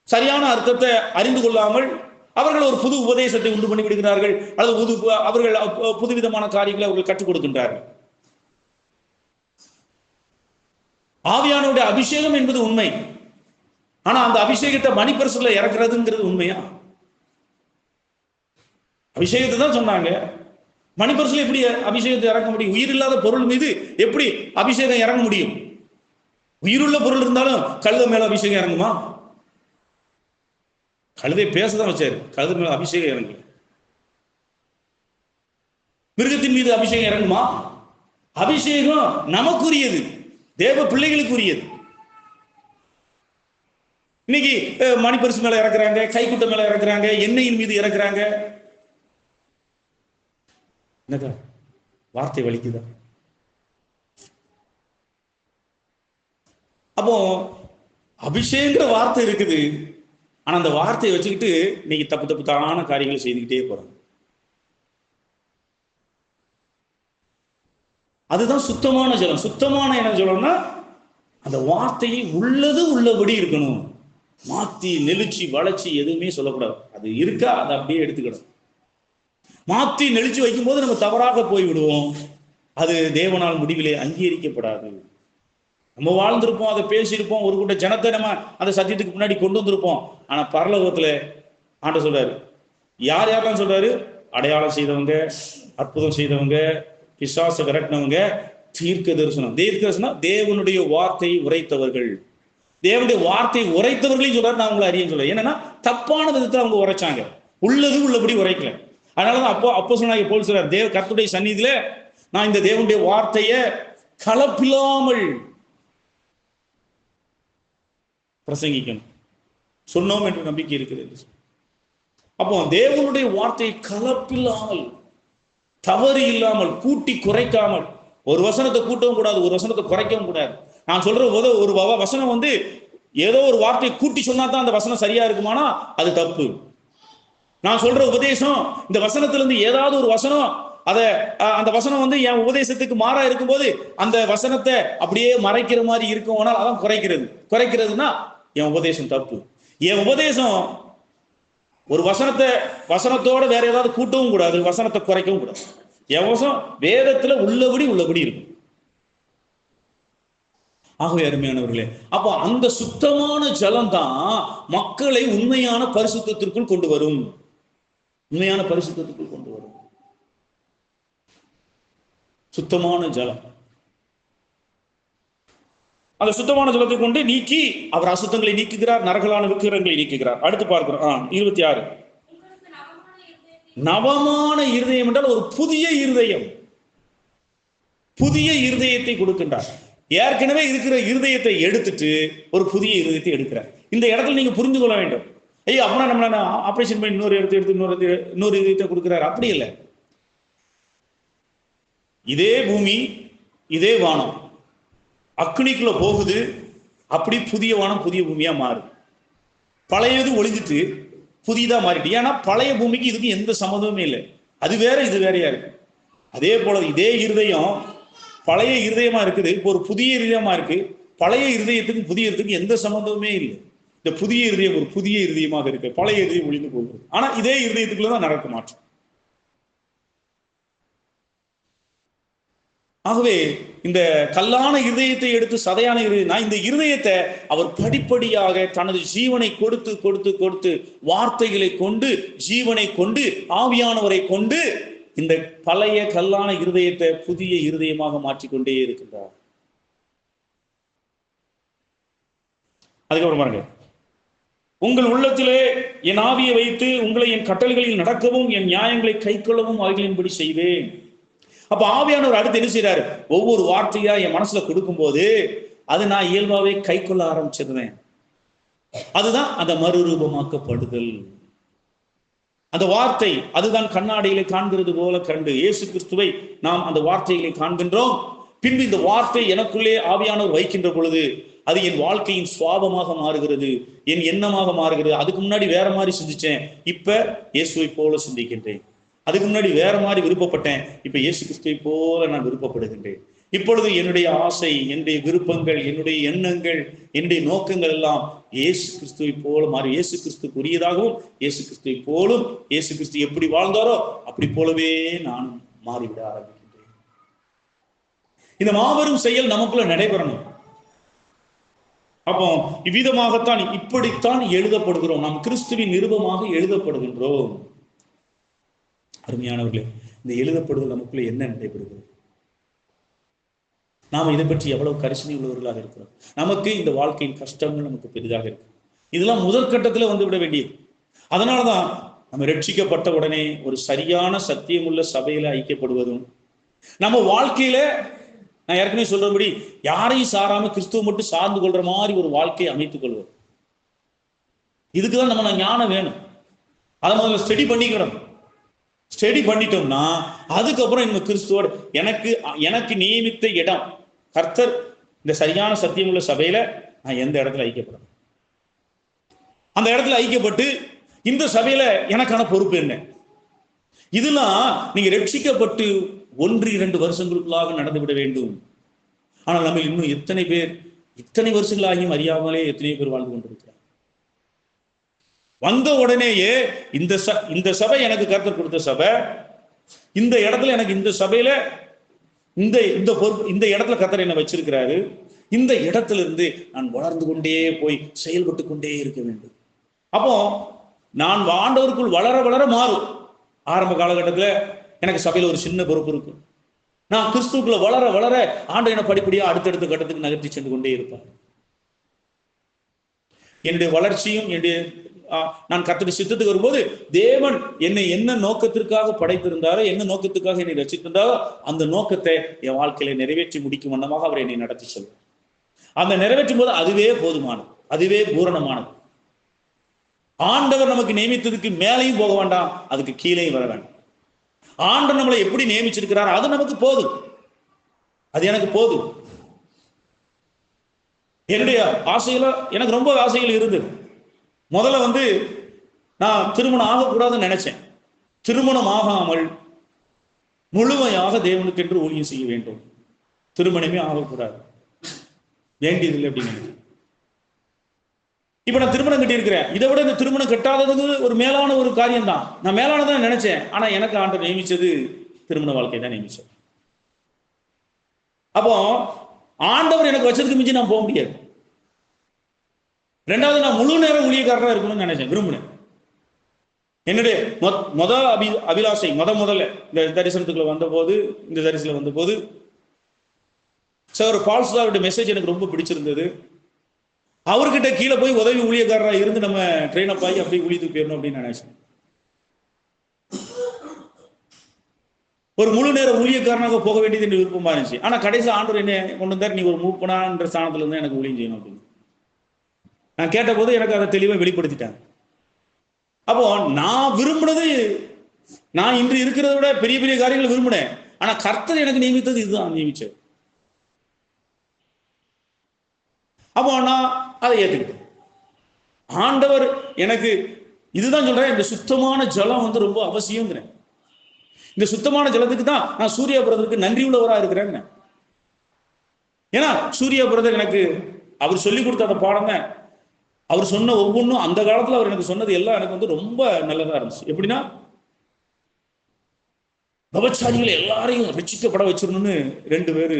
சரியான அர்த்தத்தை அறிந்து கொள்ளாமல் அவர்கள் ஒரு புது உபதேசத்தை உண்டு பண்ணி விடுகிறார்கள், அல்லது அவர்கள் புதுவிதமான காரியங்களை அவர்கள் கற்றுக் கொடுக்கின்றார்கள். ஆவியானுடைய அபிஷேகம் என்பது உண்மை. ஆனா அந்த அபிஷேகத்தை மணிப்பரிசுல இறக்குறதுங்கிறது உண்மையா? அபிஷேகத்தை தான் சொன்னாங்க. மணிப்பரிசுல எப்படி அபிஷேகத்தை இறக்க முடியும்? உயிர் இல்லாத பொருள் மீது எப்படி அபிஷேகம் இறங்க முடியும்? உயிருள்ள பொருள் இருந்தாலும் கழுதை மேல அபிஷேகம் இறங்குமா? கழுதை பேசதான் வச்சாரு, கழுதை மேல அபிஷேகம் இறங்கு. மிருகத்தின் மீது அபிஷேகம் இறங்குமா? அபிஷேகம் நமக்குரியது, தேவ பிள்ளைகளுக்குரியது. இன்னைக்கு மணிப்பரிசு மேல இறக்குறாங்க, கைக்குட்டை மேல இறக்குறாங்க, எண்ணெயின் மீது இறக்குறாங்க. என்னக்கா வார்த்தை வலிக்குதா? அப்போ அபிஷேகங்கிற வார்த்தை இருக்குது. ஆனா அந்த வார்த்தையை வச்சுக்கிட்டு இன்னைக்கு தப்பான காரியங்களை செய்துக்கிட்டே போறாங்க. அதுதான் சுத்தமான ஜலம். சுத்தமான என்ன ஜலம்னா அந்த வார்த்தையை உள்ளது உள்ளபடி இருக்கணும். மாத்தி நெளிச்சு வளைச்சி எதுவுமே சொல்லக்கூடாது. அது இருக்கா அதை அப்படியே எடுத்துக்கணும். மாத்தி நெளிச்சு வைக்கும் போது நம்ம தவறாக போய் விடுவோம். அது தேவனால் முடிவிலே அங்கீகரிக்கப்படாது. நம்ம வாழ்ந்திருப்போம், அதை பேசியிருப்போம், ஒரு கூட்ட ஜனத்தை நம்ம அந்த சத்தியத்துக்கு முன்னாடி கொண்டு வந்திருப்போம். ஆனா பரலோகத்துல ஆண்டவர் சொல்றாரு, யார் யாரெல்லாம் சொல்றாரு? அடையாளம் செய்தவங்க, அற்புதம் செய்தவங்க, பிசாச விரட்டினவங்க, தீர்க்க தரிசனம். தேவனுடைய வார்த்தையை உரைத்தவர்கள், தேவனுடைய வார்த்தையை உரைத்தவர்களையும் சொல்றாரு. நான் உங்களை அறிய சொல்றேன். என்னன்னா தப்பான விதத்துல அவங்க உரைச்சாங்க, உள்ளது உள்ளபடி உரைக்கல. அதனாலதான் அப்போ சொன்னாங்க, போல் சொல்றாரு, கர்த்தருடைய சந்நிதியில நான் இந்த தேவனுடைய வார்த்தையை கலப்பில்லாமல் பிரசங்கிக்கணும் சொன்னோம் என்று நம்பிக்கை இருக்கிறது. அப்போ தேவனுடைய வார்த்தை கலப்பில்லாமல், தவறு இல்லாமல், கூட்டி குறைக்காமல். ஒரு வசனத்தை கூட்டவும் கூடாது, ஒரு வசனத்தை குறைக்கவும் கூடாது. நான் சொல்ற போது ஒரு வசனம் வந்து ஏதோ ஒரு வார்த்தையை கூட்டி சொன்னா தான் அந்த வசனம் சரியா இருக்குமானா அது தப்பு. நான் சொல்ற உபதேசம் இந்த வசனத்திலிருந்து ஏதாவது ஒரு வசனம் அந்த வசனம் வந்து என் உபதேசத்துக்கு மாறா இருக்கும்போது அந்த வசனத்தை அப்படியே மறைக்கிற மாதிரி இருக்கும், ஆனால் அதான் குறைக்கிறதுனா என் உபதேசம் தப்பு. என் உபதேசம் ஒரு வசனத்தோட வேற ஏதாவது கூட்டவும் கூடாது, வசனத்தை குறைக்கவும் கூடாது. என் வசனம் வேதத்துல உள்ளபடி இருக்கும். ஆகவே அருமையானவர்களே, அப்போ அந்த சுத்தமான ஜலம் தான் மக்களை உண்மையான பரிசுத்தத்திற்குள் கொண்டு வரும். உண்மையான பரிசுத்தத்திற்குள் கொண்டு வரும் சுத்தமான ஜலம். அந்த சுத்தமான ஜலத்தை கொண்டு நீக்கி அவர் அசுத்தங்களை நீக்குகிறார், நரகலான விக்கிரகங்களை நீக்குகிறார். அடுத்து பார்க்கிறோம் 26. நவமான இருதயம் என்றால் ஒரு புதிய இருதயம், புதிய இருதயத்தை கொடுக்கின்றார். ஏற்கனவே இருக்கிற இருதயத்தை எடுத்துட்டு ஒரு புதிய இருதயத்தை எடுக்கிறார். இந்த இடத்துல நீங்க புரிந்து கொள்ள வேண்டும். ஐயோ அப்படின்னா நம்மள ஆபரேஷன் பண்ணி இன்னொரு இடத்தை எடுத்து இன்னொரு இதயத்தை கொடுக்கிறார், அப்படி இல்லை. இதே பூமி இதே வானம் அக்னிக்குள்ள போகுது, அப்படி புதிய வானம் புதிய பூமியா மாறுது. பழையது ஒளிஞ்சிட்டு புதியதா மாறிட்டு. ஏன்னா பழைய பூமிக்கு இதுக்கு எந்த சம்மந்தமே இல்லை, அது வேற இது வேறையா இருக்கு. அதே போல இதே இருதயம் பழைய இருதயமா இருக்குது, இப்போ ஒரு புதிய இருதயமா இருக்கு. பழைய இருதயத்துக்கும் புதிய இருதயத்துக்கும் எந்த சம்பந்தமே இல்லை. இந்த புதிய இருதயம் ஒரு புதிய இருதயமாக இருக்கு, பழைய இருதயம் ஒழிந்து போகிறது. ஆனா இதே இருதயத்துக்குள்ளதான் நடக்க மாற்றம். ஆகவே இந்த கல்லான இருதயத்தை எடுத்து சதையான இருதயம், இந்த இருதயத்தை அவர் படிப்படியாக தனது ஜீவனை கொடுத்து கொடுத்து கொடுத்து வார்த்தைகளை கொண்டு ஜீவனை கொண்டு ஆவியானவரை கொண்டு இந்த பழைய கல்லான இருதயத்தை புதிய இருதயமாக மாற்றிக்கொண்டே இருக்கின்றார். அதுக்கப்புறம் பாருங்க, உங்கள் உள்ளத்திலே என் ஆவியை வைத்து உங்களை என் கட்டளைகளில் நடக்கவும் என் நியாயங்களை கை கொள்ளவும் அவைகளின்படி செய்வேன். அப்ப ஆவியானவர் அடுத்து என்ன செய்யறாரு? ஒவ்வொரு வார்த்தையா என் மனசுல கொடுக்கும் போது அது நான் இயல்பாவே கை கொள்ள ஆரம்பிச்சிருவேன். அதுதான் அந்த மறுரூபமாக்கப்படுதல். அந்த வார்த்தை அதுதான் கண்ணாடியிலே காண்கிறது போல கண்டு இயேசு கிறிஸ்துவை நாம் அந்த வார்த்தைகளை காண்கின்றோம். பின்பு இந்த வார்த்தை எனக்குள்ளே ஆவியானவர் வைக்கின்ற பொழுது அது என் வாழ்க்கையின் சுவாபமாக மாறுகிறது, என் எண்ணமாக மாறுகிறது. அதுக்கு முன்னாடி வேற மாதிரி சிந்திச்சேன், இப்ப இயேசுவை போல சிந்திக்கின்றேன். அதுக்கு முன்னாடி வேற மாதிரி விருப்பப்பட்டேன், இப்ப இயேசு கிறிஸ்துவை போல நான் விருப்பப்படுகின்றேன். இப்பொழுது என்னுடைய ஆசை, என்னுடைய விருப்பங்கள், என்னுடைய எண்ணங்கள், என்னுடைய நோக்கங்கள் எல்லாம் இயேசு கிறிஸ்துவை போல மாறி இயேசு கிறிஸ்துக்குரியதாகவும் இயேசு கிறிஸ்துவை போலும் இயேசு கிறிஸ்து எப்படி வாழ்ந்தாரோ அப்படி போலவே நானும் மாறிவிட ஆரம்பிக்கின்றேன். இந்த மாபெரும் செயல் நமக்குள்ள நடைபெறணும். அப்போ இவ்விதமாகத்தான் இப்படித்தான் எழுதப்படுகிறோம், நாம் கிறிஸ்துவின் நிருபமாக எழுதப்படுகின்றோம். அருமையானவர்களே, இந்த எழுதப்படுதல் நமக்குள்ள என்ன நடைபெறுகிறது? நாம இதை பற்றி எவ்வளவு கரிசனை உள்ளவர்களாக இருக்கிறோம். நமக்கு இந்த வாழ்க்கையின் கஷ்டங்கள் நமக்கு பெரிதாக இருக்கு. இதெல்லாம் முதற்கட்டத்துல வந்து விட வேண்டியது. அதனாலதான் நம்ம ரட்சிக்கப்பட்ட உடனே ஒரு சரியான சத்தியமுள்ள சபையில ஐக்கியப்படுவதும், நம்ம வாழ்க்கையில நான் ஏற்கனவே சொல்றபடி யாரையும் சாராம கிறிஸ்துவ மட்டும் சார்ந்து கொள்ற மாதிரி ஒரு வாழ்க்கையை அமைத்துக் கொள்வது. இதுக்குதான் நம்ம ஞானம் வேணும். அதை முதல்ல ஸ்டடி பண்ணிக்கணும். ஸ்டடி பண்ணிட்டோம்னா அதுக்கப்புறம் இந்த கிறிஸ்துவோட எனக்கு நியமித்த இடம் கர்த்தர் இந்த சரியான சத்தியமுள்ள சபையில நான் எந்த இடத்துல ஐக்கியப்படும், அந்த இடத்துல ஐக்கியப்பட்டு இந்த சபையில எனக்கான பொறுப்பு என்ன, இதெல்லாம் நீங்க ரட்சிக்கப்பட்டு 1-2 வருஷங்களுக்குள்ளாக நடந்துவிட வேண்டும். ஆனால் நம்ம இன்னும் எத்தனை பேர் இத்தனை வருஷங்களாகியும் அறியாமலே எத்தனை பேர் வாழ்ந்து கொண்டிருக்கிறார். வந்த உடனேயே இந்த சபை எனக்கு கர்த்தர் கொடுத்த சபை, இந்த இடத்துல எனக்கு இந்த சபையில இந்த பொறுப்பு, இந்த இடத்துல கர்த்தர் என்ன வச்சிருக்கிறாரு, இந்த இடத்துல இருந்து நான் வளர்ந்து கொண்டே போய் செயல்பட்டு கொண்டே இருக்க வேண்டும். அப்போ நான் ஆண்டவருக்குள் வளர வளர மாறும். ஆரம்ப காலகட்டத்துல எனக்கு சபையில ஒரு சின்ன பொறுப்பு இருக்கும். நான் கிறிஸ்துக்குள்ள வளர வளர ஆண்டவனை படிப்படியா அடுத்தடுத்த கட்டத்துக்கு நகர்த்தி சென்று கொண்டே இருப்பார். என்னுடைய வளர்ச்சியும் நான் கர்த்தருடைய சித்தத்துக்கு வரும்போது தேவன் என்னை என்ன நோக்கத்திற்காக படைத்திருந்தாரோ, என்ன நோக்கத்துக்காக என்னை ரசித்திருந்தாரோ அந்த நோக்கத்தை என் வாழ்க்கையில நிறைவேற்றி முடிக்கும் வண்ணமாக அவர் என்னை நடத்தி செல்வார். அந்த நிறைவேற்றும் போது அதுவே போதுமானது, அதுவே பூரணமானது. ஆண்டவர் நமக்கு நியமித்ததுக்கு மேலையும் போக வேண்டாம், அதுக்கு கீழேயும் வர வேண்டாம். ஆண்டவர் நம்மளை எப்படி நியமிச்சிருக்கிறார் அது நமக்கு போதும், அது எனக்கு போதும். என்னுடைய ஆசைகள எனக்கு ரொம்ப ஆசைகள் இருந்தது. முதல்ல நான் திருமணம் ஆகக்கூடாதுன்னு நினைச்சேன். திருமணம் ஆகாமல் முழுமையாக தேவனுக்கு என்று ஊழியம் செய்ய வேண்டும், திருமணமே ஆகக்கூடாது, வேண்டியதில்லை அப்படின்னு. இப்ப நான் திருமணம் கட்டி இருக்கிறேன். இதை விட இந்த திருமணம் கட்டாதது ஒரு மேலான ஒரு காரியம் தான். நான் மேலானதான் நினைச்சேன். ஆனா எனக்கு ஆண்டவர் நியமிச்சது திருமண வாழ்க்கை தான் நியமிச்சது. அப்போ ஆண்டவர் எனக்கு வச்சதுக்கு மிஞ்சி நான் போக முடியாது. ரெண்டாவது, நான் முழு நேரம் ஊழியக்காரராக இருக்கணும்னு நினைச்சேன், விரும்பினேன். என்னுடைய அபிலாசை முதல்ல இந்த தரிசனத்துக்குள்ள வந்தபோது, இந்த தரிசனம் வந்தபோது சார் பால்ஸ்டாருடைய மெசேஜ் எனக்கு ரொம்ப பிடிச்சிருந்தது. அவர்கிட்ட கீழே போய் உதவி ஊழியக்காரராக இருந்து நம்ம ட்ரெயின் அப் ஆகி அப்படியே ஊழியத்துக்கு போயிடணும் அப்படின்னு நினைச்சேன். ஒரு முழு நேர ஊழியக்காரனாக போக வேண்டியது என்று விருப்பமா இருந்துச்சு. ஆனா கடைசியில் ஆண்டவர் என்ன கொண்டு வந்தார், நீ ஒரு மூப்பனான்ற ஸ்தானத்துல இருந்தா எனக்கு ஊழியம் செய்யணும் அப்படின்னு நான் கேட்ட போது எனக்கு அதை தெளிவாக வெளிப்படுத்திட்டாங்க. அப்போ நான் விரும்பினது, நான் இன்று இருக்கிறத விட பெரிய பெரிய காரியங்களை விரும்பினேன். ஆனா கர்த்தர் எனக்கு நியமித்தது இதுதான் நியமிச்சது. அப்போ நான் அதை ஏற்றுக்கிட்டேன். ஆண்டவர் எனக்கு இதுதான் சொல்றேன், இந்த சுத்தமான ஜலம் வந்து ரொம்ப அவசியங்கிறேன். இந்த சுத்தமான ஜலத்துக்கு தான் நான் சூர்யா பிரதருக்கு நன்றி உள்ளவராக இருக்கிறேன். ஏன்னா சூர்யா பிரதர் எனக்கு அவர் சொல்லி கொடுத்த அந்த பாடம் தான், அவர் சொன்ன ஒவ்வொன்றும் அந்த காலத்துல அவர் எனக்கு சொன்னது எல்லாம் எனக்கு வந்து ரொம்ப நல்லதா இருந்துச்சு. எப்படின்னா, விபச்சாரிகளை எல்லாரையும் ரட்சிக்கப்பட வச்சிடணும்னு 2 பேரு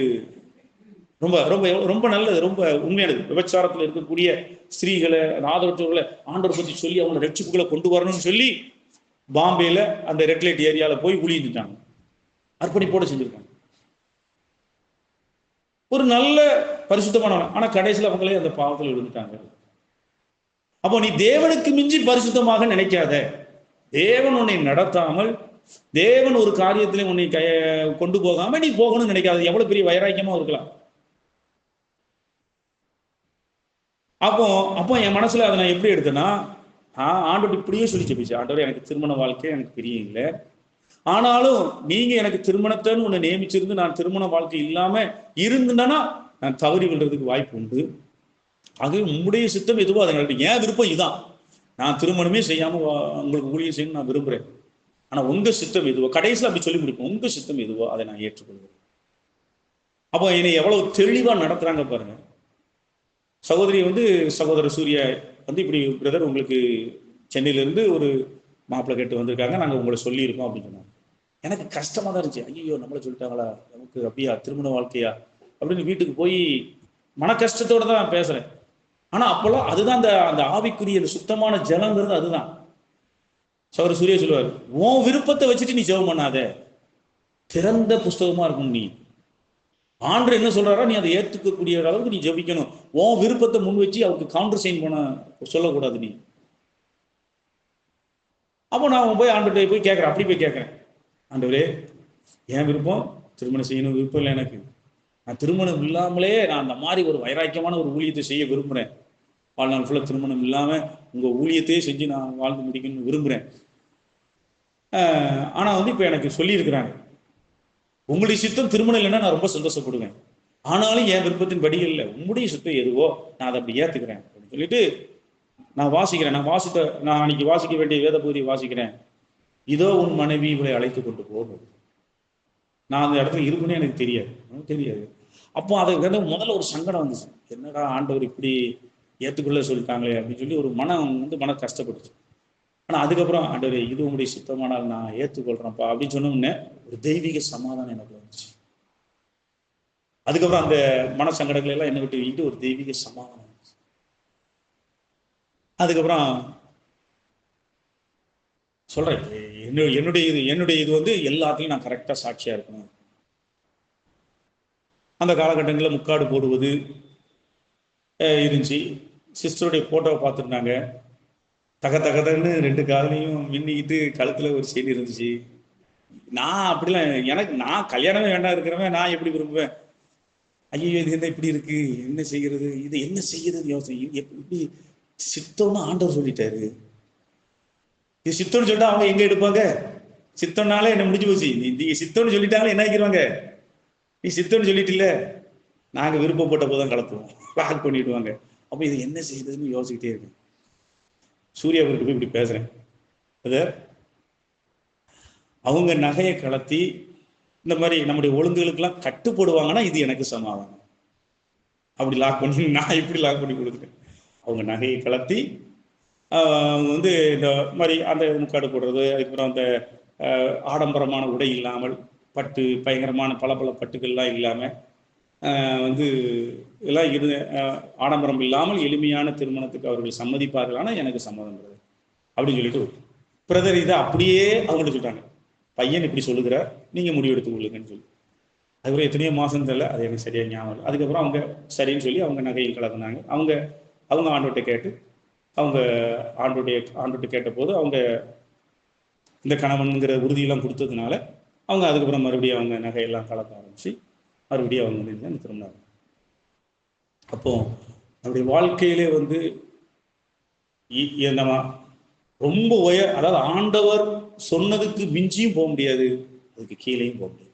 ரொம்ப ரொம்ப ரொம்ப நல்லது, ரொம்ப உண்மையானது. விபச்சாரத்தில் இருக்கக்கூடிய ஸ்திரீகளை, ஆதரவற்றவர்களை ஆண்டவர் பத்தி சொல்லி அவங்களை ரட்சிப்புகளை கொண்டு வரணும்னு சொல்லி பாம்பேல அந்த ரெட் லைட் ஏரியால போய் ஊழியிருந்துட்டாங்க. அர்ப்பணிப்போட செஞ்சிருக்காங்க. ஒரு நல்ல பரிசுத்தமானவன். ஆனா கடைசியில் அவங்களே அந்த பாவத்தில் விழுந்துட்டாங்க. அப்போ நீ தேவனுக்கு மிஞ்சி பரிசுத்தமாக நினைக்காத. தேவன் உன்னை நடத்தாமல், தேவன் ஒரு காரியத்திலே உன்னை கொண்டு போகாம நீ போகணும்னு நினைக்காது. எவ்வளவு பெரிய வைராக்கியமா இருக்கலாம். அப்போ அப்போ என் மனசுல அதை நான் எப்படி எடுத்தேன்னா, ஆண்டவர் இப்படியே சொல்லி செப்பிச்சு, ஆண்டவர் எனக்கு திருமண வாழ்க்கை எனக்கு பிரியம் இல்லை, ஆனாலும் நீங்க எனக்கு திருமணத்தைன்னு ஒண்ணு நியமிச்சிருந்து நான் திருமண வாழ்க்கை இல்லாம இருந்தேன்னா நான் தவறி விடுறதுக்கு வாய்ப்பு உண்டு. அது உங்களுடைய சித்தம் எதுவோ அதை நடக்கும். ஏன் விருப்பம் இதுதான், நான் திருமணமே செய்யாம உங்களுக்கு ஊழியம் செய்யணும்னு நான் விரும்புறேன். ஆனா உங்க சித்தம் எதுவோ, கடைசியில் அப்படி சொல்லி முடிப்போம், உங்க சித்தம் எதுவோ அதை நான் ஏற்றுக்கொள்வேன். அப்போ என்னை எவ்வளவு தெளிவா நடத்துறாங்க பாருங்க. சகோதரி வந்து சகோதரர் சூர்யா வந்து இப்படி பிரதர் உங்களுக்கு சென்னையிலேருந்து ஒரு மாப்பிள்ளை கேட்டு வந்திருக்காங்க, நாங்கள் உங்களை சொல்லியிருக்கோம் அப்படின்னு சொன்னாங்க. எனக்கு கஷ்டமா தான் இருந்துச்சு. ஐயோ நம்மளை சொல்லிட்டாங்களா, நமக்கு அப்படியா திருமண வாழ்க்கையா அப்படின்னு வீட்டுக்கு போய் மன கஷ்டத்தோட தான் பேசுறேன். ஆனா அப்போல்லாம் அதுதான் அந்த அந்த ஆவிக்குரிய அந்த சுத்தமான ஜலங்கிறது அதுதான். சகோதரர் சூர்யா சொல்லுவார், உன் விருப்பத்தை வச்சுட்டு நீ ஜெபம் பண்ணாத, திறந்த புஸ்தகமா இருக்கும். நீ ஆண்டவர் என்ன சொல்றாரோ நீ அதை ஏற்றுக்கக்கூடிய அளவுக்கு நீ ஜெபிக்கணும். உன் விருப்பத்தை முன் வச்சு அவருக்கு கவுண்டர் சைன் பண்ண சொல்லக்கூடாது நீ. அப்போ நான் போய் ஆண்டவர்கிட்ட போய் கேட்குறேன், அப்படி போய் கேட்குறேன், ஆண்டவரே என் விருப்பம் திருமணம் செய்யணும் விருப்பம் இல்லை எனக்கு, நான் திருமணம் இல்லாமலே நான் அந்த மாதிரி ஒரு வைராக்கியமான ஒரு ஊழியத்தை செய்ய விரும்புகிறேன், வாழ்நாள் ஃபுல்லாக திருமணம் இல்லாமல் உங்கள் ஊழியத்தையே செஞ்சு நான் வாழ்ந்து முடிக்கணும்னு விரும்புகிறேன். ஆனால் வந்து இப்போ எனக்கு சொல்லியிருக்கிறாங்க, உங்களுடைய சித்தம் திருமணம் இல்லைன்னா நான் ரொம்ப சந்தோஷப்படுவேன், ஆனாலும் என் விருப்பத்தின் படிகள் இல்லை, உங்களுடைய சித்தம் எதுவோ நான் அதை அப்படி ஏற்றுக்கிறேன் அப்படின்னு சொல்லிட்டு நான் வாசிக்கிறேன். நான் அன்னைக்கு வாசிக்க வேண்டிய வேத பகுதியை வாசிக்கிறேன். இதோ உன் மனைவி இவளை அழைத்து கொண்டு போகும். நான் அந்த இடத்துல இருக்குன்னு எனக்கு தெரியாது. அப்போ அதை முதல்ல ஒரு சங்கடம் வந்துச்சு, என்னடா ஆண்டவர் இப்படி ஏற்றுக்கொள்ள சொல்லிட்டாங்களே அப்படின்னு சொல்லி ஒரு மன கஷ்டப்பட்டுச்சு. ஆனா அதுக்கப்புறம் ஆண்டவர் இது உங்களுடைய சித்தமானால் நான் ஏற்றுக்கொள்றேன்ப்பா அப்படின்னு சொன்னோம்னே ஒரு தெய்வீக சமாதானம் எனக்கு வந்துச்சு. அதுக்கப்புறம் அந்த மன சங்கடங்கள் எல்லாம் என்ன விட்டு வீட்டு ஒரு தெய்வீக சமாதானம். அதுக்கப்புறம் சொல்றேன், என்னுடைய இது வந்து எல்லாத்துலையும் நான் கரெக்டா சாட்சியா இருக்கணும். அந்த காலகட்டங்களில் முக்காடு போடுவது இருந்துச்சு. சிஸ்டருடைய போட்டோவை பார்த்துருந்தாங்க, தகன்னு 2 காலையும் மின்னிக்கிட்டு கழுத்துல ஒரு செடி இருந்துச்சு. நான் அப்படிலாம் நான் கல்யாணமே வேண்டாம் இருக்கிறவன் நான் எப்படி விரும்புவேன். ஐயோ இது என்ன இப்படி இருக்கு, என்ன செய்கிறது, இது என்ன செய்யறது யோசனை. எப்படி சித்தம்னு ஆண்டவர் சொல்லிட்டாரு, இது சித்தம்னு சொல்லிட்டா அவங்க எங்க எடுப்பாங்க, சித்தம்னாலே என்ன முடிஞ்சு போச்சு, நீ சித்தம்னு சொல்லிட்டாங்களே என்ன ஆக்கிடுவாங்க, நீ சித்தம்னு சொல்லிட்டு இல்ல நாங்க விருப்பப்பட்ட போதுதான் கலத்துவோம், லாக் பண்ணிடுவாங்க. அப்ப இது என்ன செய்யுதுன்னு யோசிக்கிட்டே இருக்கேன். சூர்யாவிற்கு போய் இப்படி பேசுறேன், அவங்க நகையை கலத்தி இந்த மாதிரி நம்முடைய ஒழுங்குகளுக்கெல்லாம் கட்டுப்படுவாங்கன்னா இது எனக்கு சமாதானம். அப்படி லாக் பண்ணி நான் இப்படி லாக் பண்ணி கொடுத்துட்டேன். அவங்க நகையை கலத்தி அவங்க வந்து இந்த மாதிரி அந்த முக்காடு போடுறது, அதுக்கப்புறம் அந்த ஆடம்பரமான உடை இல்லாமல், பட்டு பயங்கரமான பல பட்டுக்கள்லாம் இல்லாமல் வந்து எல்லாம் ஆடம்பரம் இல்லாமல் எளிமையான திருமணத்துக்கு அவர்கள் சம்மதிப்பார்களானா எனக்கு சம்மதம் பிரதர் அப்படின்னு சொல்லிட்டு பிரதர் இதை அப்படியே அவங்கள்ட்ட சொல்லிட்டாங்க, பையன் இப்படி சொல்லுகிறார் நீங்க முடிவெடுத்து கொள்ளுங்கன்னு சொல்லி. அதுக்கப்புறம் எத்தனையோ மாசம் தெரியல, அது எனக்கு சரியா ஞாபகம் இல்லை. அதுக்கப்புறம் அவங்க சரின்னு சொல்லி அவங்க நகையில் கலந்தாங்க. அவங்க ஆண்டவர்கிட்ட கேட்டு அவங்க ஆண்டவர்கிட்ட கேட்ட போது அவங்க இந்த கணவன்கிற உறுதியெல்லாம் கொடுத்ததுனால அவங்க அதுக்கப்புறம் மறுபடியும் அவங்க நகையெல்லாம் கலக்க ஆரம்பிச்சு மறுபடியும் அவங்க தான் திரும்பினாங்க. அப்போ நம்முடைய வாழ்க்கையிலே வந்து நம்ம ரொம்ப அதாவது ஆண்டவர் சொன்னதுக்கு மிஞ்சியும் போக முடியாது, அதுக்கு கீழேயும் போக முடியாது.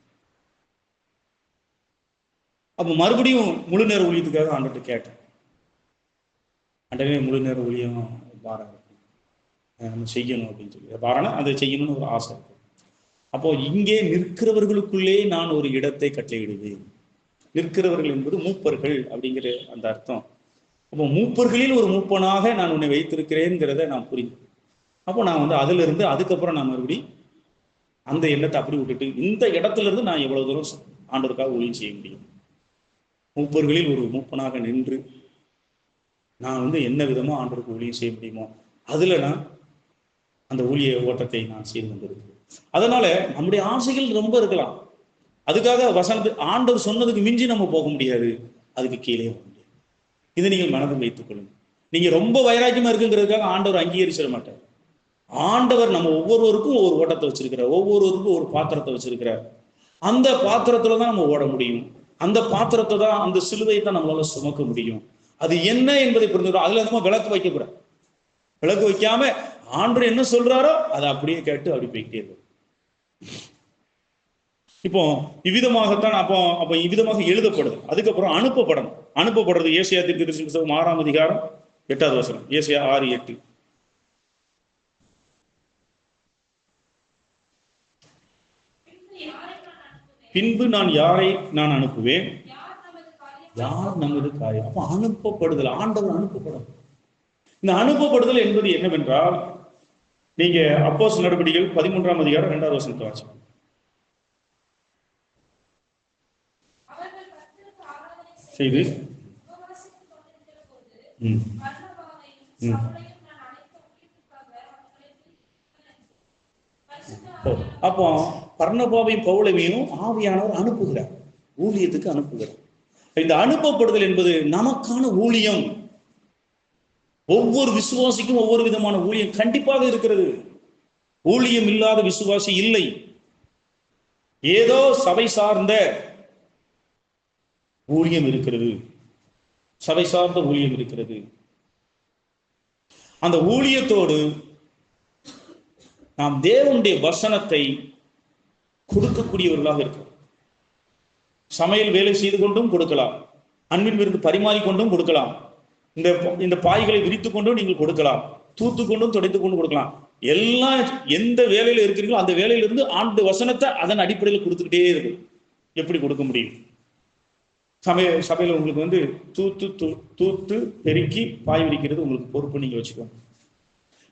அப்போ மறுபடியும் முழு நேர ஊழியத்துக்காக ஆண்டவர்கிட்ட கேட்டேன். ஆண்டவரே முழு நேர ஊழியம் பாரம் நம்ம செய்யணும் அப்படின்னு சொல்லி பாரானா அதை செய்யணும்னு ஒரு ஆசை இருக்கும். அப்போ இங்கே நிற்கிறவர்களுக்குள்ளே நான் ஒரு இடத்தை கட்டளையிடுவேன். நிற்கிறவர்கள் என்பது மூப்பர்கள் அப்படிங்கிற அந்த அர்த்தம். அப்போ மூப்பர்களில் ஒரு மூப்பனாக நான் உன்னை வைத்திருக்கிறேங்கிறத நான் புரிந்து, அப்போ நான் வந்து அதுல இருந்து அதுக்கப்புறம் நான் மறுபடி அந்த எண்ணத்தை அப்படி விட்டுட்டு இந்த இடத்துல இருந்து நான் எவ்வளவு தூரம் ஆண்டவருக்காக ஊழியம் செய்ய முடியும், மூப்பர்களில் ஒரு மூப்பனாக நின்று நான் வந்து என்ன விதமா ஆண்டவருக்கு ஊழியம் செய்ய முடியுமோ அதுல நான் அந்த ஊழிய ஓட்டத்தை நான் செய்து வந்திருக்கிறேன். அதனால நம்முடைய ஆசைகள் ரொம்ப இருக்கலாம், அதுக்காக வசனத்து ஆண்டவர் சொன்னதுக்கு மிஞ்சி நம்ம போக முடியாது, அதுக்கு கீழே போக முடியாது. இதை நீங்கள் மனதில் வைத்துக் கொள்ளுங்க. நீங்க ரொம்ப வைராக்கியமா இருக்குங்கிறதுக்காக ஆண்டவர் அங்கீகரிச்சிட மாட்டார். ஆண்டவர் நம்ம ஒவ்வொருவருக்கும் ஒரு ஓட்டத்தை வச்சிருக்கிறார், ஒவ்வொருவருக்கும் ஒரு பாத்திரத்தை வச்சிருக்கிறார். அந்த பாத்திரத்துல தான் நம்ம ஓட முடியும், அந்த பாத்திரத்தை தான், அந்த சிலுவையை தான் நம்மளால சுமக்க முடியும். அது என்ன என்பதை புரிஞ்சுக்கிறோம். அதுல நம்ம விளக்கு வைக்கக்கூடாது. விளக்கு வைக்காம ஆண்டவர் என்ன சொல்றாரோ அதை அப்படியே கேட்டு அப்படி போய்கிட்டே இருக்கும். இப்போ இவ்விதமாகத்தான் அப்போ இவ்விதமாக எழுதப்படுது. அதுக்கப்புறம் அனுப்பப்படணும். அனுப்பப்படுறது ஏசாயா தீர்க்கதரிசி புத்தகம் 6ஆம் அதிகாரம் 8வது வசனம். ஏசாயா 6:8. பின்பு நான் யாரை நான் அனுப்புவேன், யார் நமது காரியம். அப்ப அனுப்பப்படுதல், ஆண்டவர் அனுப்பப்படும். இந்த அனுப்பப்படுதல் என்பது என்னவென்றால், நீங்க அப்போஸ்தலர் நடவடிக்கைகள் 13ஆம் அதிகாரம் 2வது வசனத்தை வாசிங்க. செய்து அப்போ பர்னபாவையும் பவுலையும் ஆவியானவர் அனுப்புகிறார், ஊழியத்துக்கு அனுப்புகிறார். இந்த அனுப்பப்படுதல் என்பது நமக்கான ஊழியம். ஒவ்வொரு விசுவாசிக்கும் ஒவ்வொரு விதமான ஊழியம் கண்டிப்பாக இருக்கிறது. ஊழியம் இல்லாத விசுவாசி இல்லை. ஏதோ சபை சார்ந்த ஊழியம் இருக்கிறது, சபை சார்ந்த ஊழியம் இருக்கிறது. அந்த ஊழியத்தோடு நாம் தேவனுடைய வசனத்தை கொடுக்கக்கூடியவர்களாக இருக்கிறோம். சமையல் வேலை செய்து கொண்டும் கொடுக்கலாம், அன்பின் விருந்து பரிமாறிக்கொண்டும் கொடுக்கலாம், இந்த பாய்களை விரித்து கொண்டும் நீங்கள் கொடுக்கலாம், தூத்து கொண்டும் துடைத்து கொண்டும் கொடுக்கலாம். எல்லாம் எந்த வேலையில இருக்கிறீங்களோ அந்த வேலையிலிருந்து ஆண்டு வசனத்தை அதன் அடிப்படையில் கொடுத்துக்கிட்டே இருக்கு. எப்படி கொடுக்க முடியும்? சபையில உங்களுக்கு வந்து தூத்து பெருக்கி பாய் விரிக்கிறது உங்களுக்கு பொறுப்பு, நீங்க வச்சுக்கோங்க.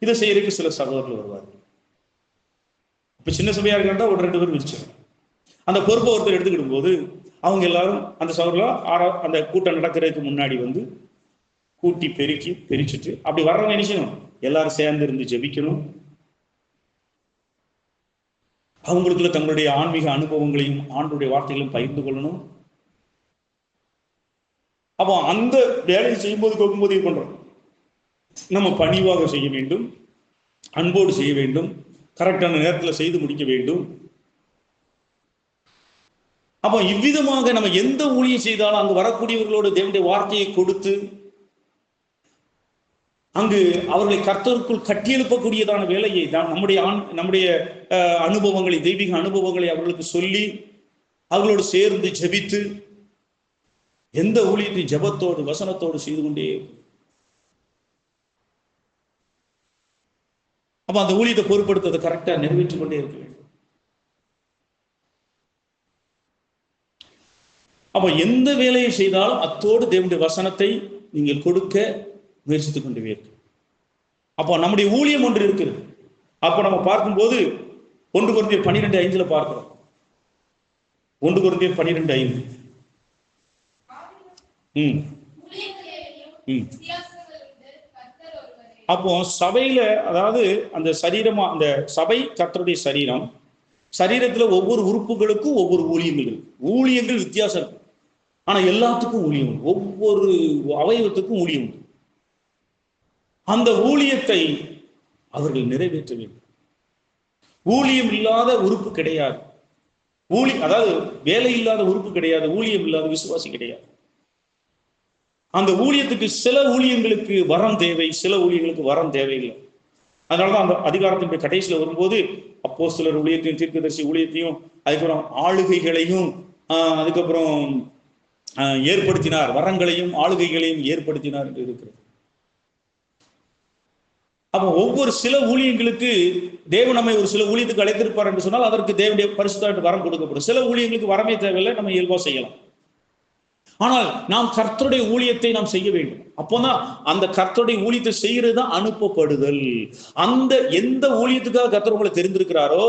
இதை செய்யறதுக்கு சில சகோதரர்கள் வருவார்கள். இப்ப சின்ன சபையா இருக்கா ஒரு 2 பேர் விரிச்சு அந்த பொறுப்பை ஒருத்தர் எடுத்துக்கிடும் போது அவங்க எல்லாரும் அந்த சகோதரர்களா அந்த கூட்டம் நடக்கிறதுக்கு முன்னாடி வந்து கூட்டி பெருக்கி பெரிச்சுட்டு அப்படி வர்றவங்க என்ன செய்யணும்? எல்லாரும் சேர்ந்து இருந்து ஜெபிக்கணும். அவங்களுக்குள்ள தங்களுடைய ஆன்மீக அனுபவங்களையும் ஆண்டுடைய வார்த்தைகளையும் பகிர்ந்து கொள்ளணும். அப்போ அந்த வேலையை செய்யும்போது கொடுக்கும்போது இது பண்றோம். நம்ம பணிவாக செய்ய வேண்டும், அன்போடு செய்ய வேண்டும், கரெக்டான நேரத்தில் செய்து முடிக்க வேண்டும். அப்போ இவ்விதமாக நம்ம எந்த ஊழியம் செய்தாலும் அங்கு வரக்கூடியவர்களோடு தேவனுடைய வார்த்தையை கொடுத்து அங்கு அவர்களை கர்த்தருக்குள் கட்டியெழுப்பக்கூடியதான வேலையை தான் நம்முடைய அனுபவங்களை, தெய்வீக அனுபவங்களை அவர்களுக்கு சொல்லி அவர்களோடு சேர்ந்து ஜெபித்து எந்த ஊழியத்தை ஜெபத்தோடு வசனத்தோடு செய்து கொண்டே. அப்ப அந்த ஊழியத்தை பொறுப்படுத்துவதை கரெக்டா நிறைவேற்றிக் கொண்டே இருக்க வேண்டும். அப்ப எந்த வேலையை செய்தாலும் அத்தோடு தேவனுடைய வசனத்தை நீங்கள் கொடுக்க முயற்சித்துக் கொண்டே இருக்கு. அப்போ நம்முடைய ஊழியம் ஒன்று இருக்கிறது. அப்போ நம்ம பார்க்கும்போது 1 கொரிந்தியர் 12:5 பார்க்கிறோம். 1 கொரிந்தியர் 12:5. அப்போ சபையில, அதாவது அந்த சரீரமா, அந்த சபை கர்த்தருடைய சரீரம், சரீரத்துல ஒவ்வொரு உறுப்புகளுக்கும் ஒவ்வொரு ஊழியங்கள், ஊழியங்கள் வித்தியாசம் இருக்கு. ஆனா எல்லாத்துக்கும் ஊழியம், ஒவ்வொரு அவயவத்துக்கும் ஊழியம். அந்த ஊழியத்தை அவர்கள் நிறைவேற்ற வேண்டும். ஊழியம் இல்லாத உறுப்பு கிடையாது. அதாவது வேலை இல்லாத உறுப்பு கிடையாது, ஊழியம் இல்லாத விசுவாசி கிடையாது. அந்த ஊழியத்துக்கு சில ஊழியங்களுக்கு வரம் தேவை, சில ஊழியங்களுக்கு வரம் தேவையில்லை. அதனாலதான் அந்த அதிகாரத்தின் கடைசியில வரும்போது அப்போஸ்தலர் ஊழியத்தையும் தீர்க்கதரிசி ஊழியத்தையும் அதுக்கப்புறம் ஆளுகைகளையும் அதுக்கப்புறம் ஏற்படுத்தினார், வரங்களையும் ஆளுகைகளையும் ஏற்படுத்தினார் என்று இருக்கிறது. அப்ப ஒவ்வொரு சில ஊழியங்களுக்கு தேவன் நம்மை ஒரு சில ஊழியத்துக்கு அழைத்திருப்பார் என்று சொன்னால் அதற்கு தேவனுடைய பரிசுத்த வரம் கொடுக்கப்படும். சில ஊழியங்களுக்கு வரமே தேவையில்லை, நம்ம இயல்பா செய்யலாம். ஆனால் நாம் கர்த்தருடைய ஊழியத்தை நாம் செய்ய வேண்டும். அப்போதான் அந்த கர்த்தருடைய ஊழியத்தை செய்யறது தான் அனுப்பப்படுதல். அந்த எந்த ஊழியத்துக்காக கர்த்தர் உங்களை தெரிந்திருக்கிறாரோ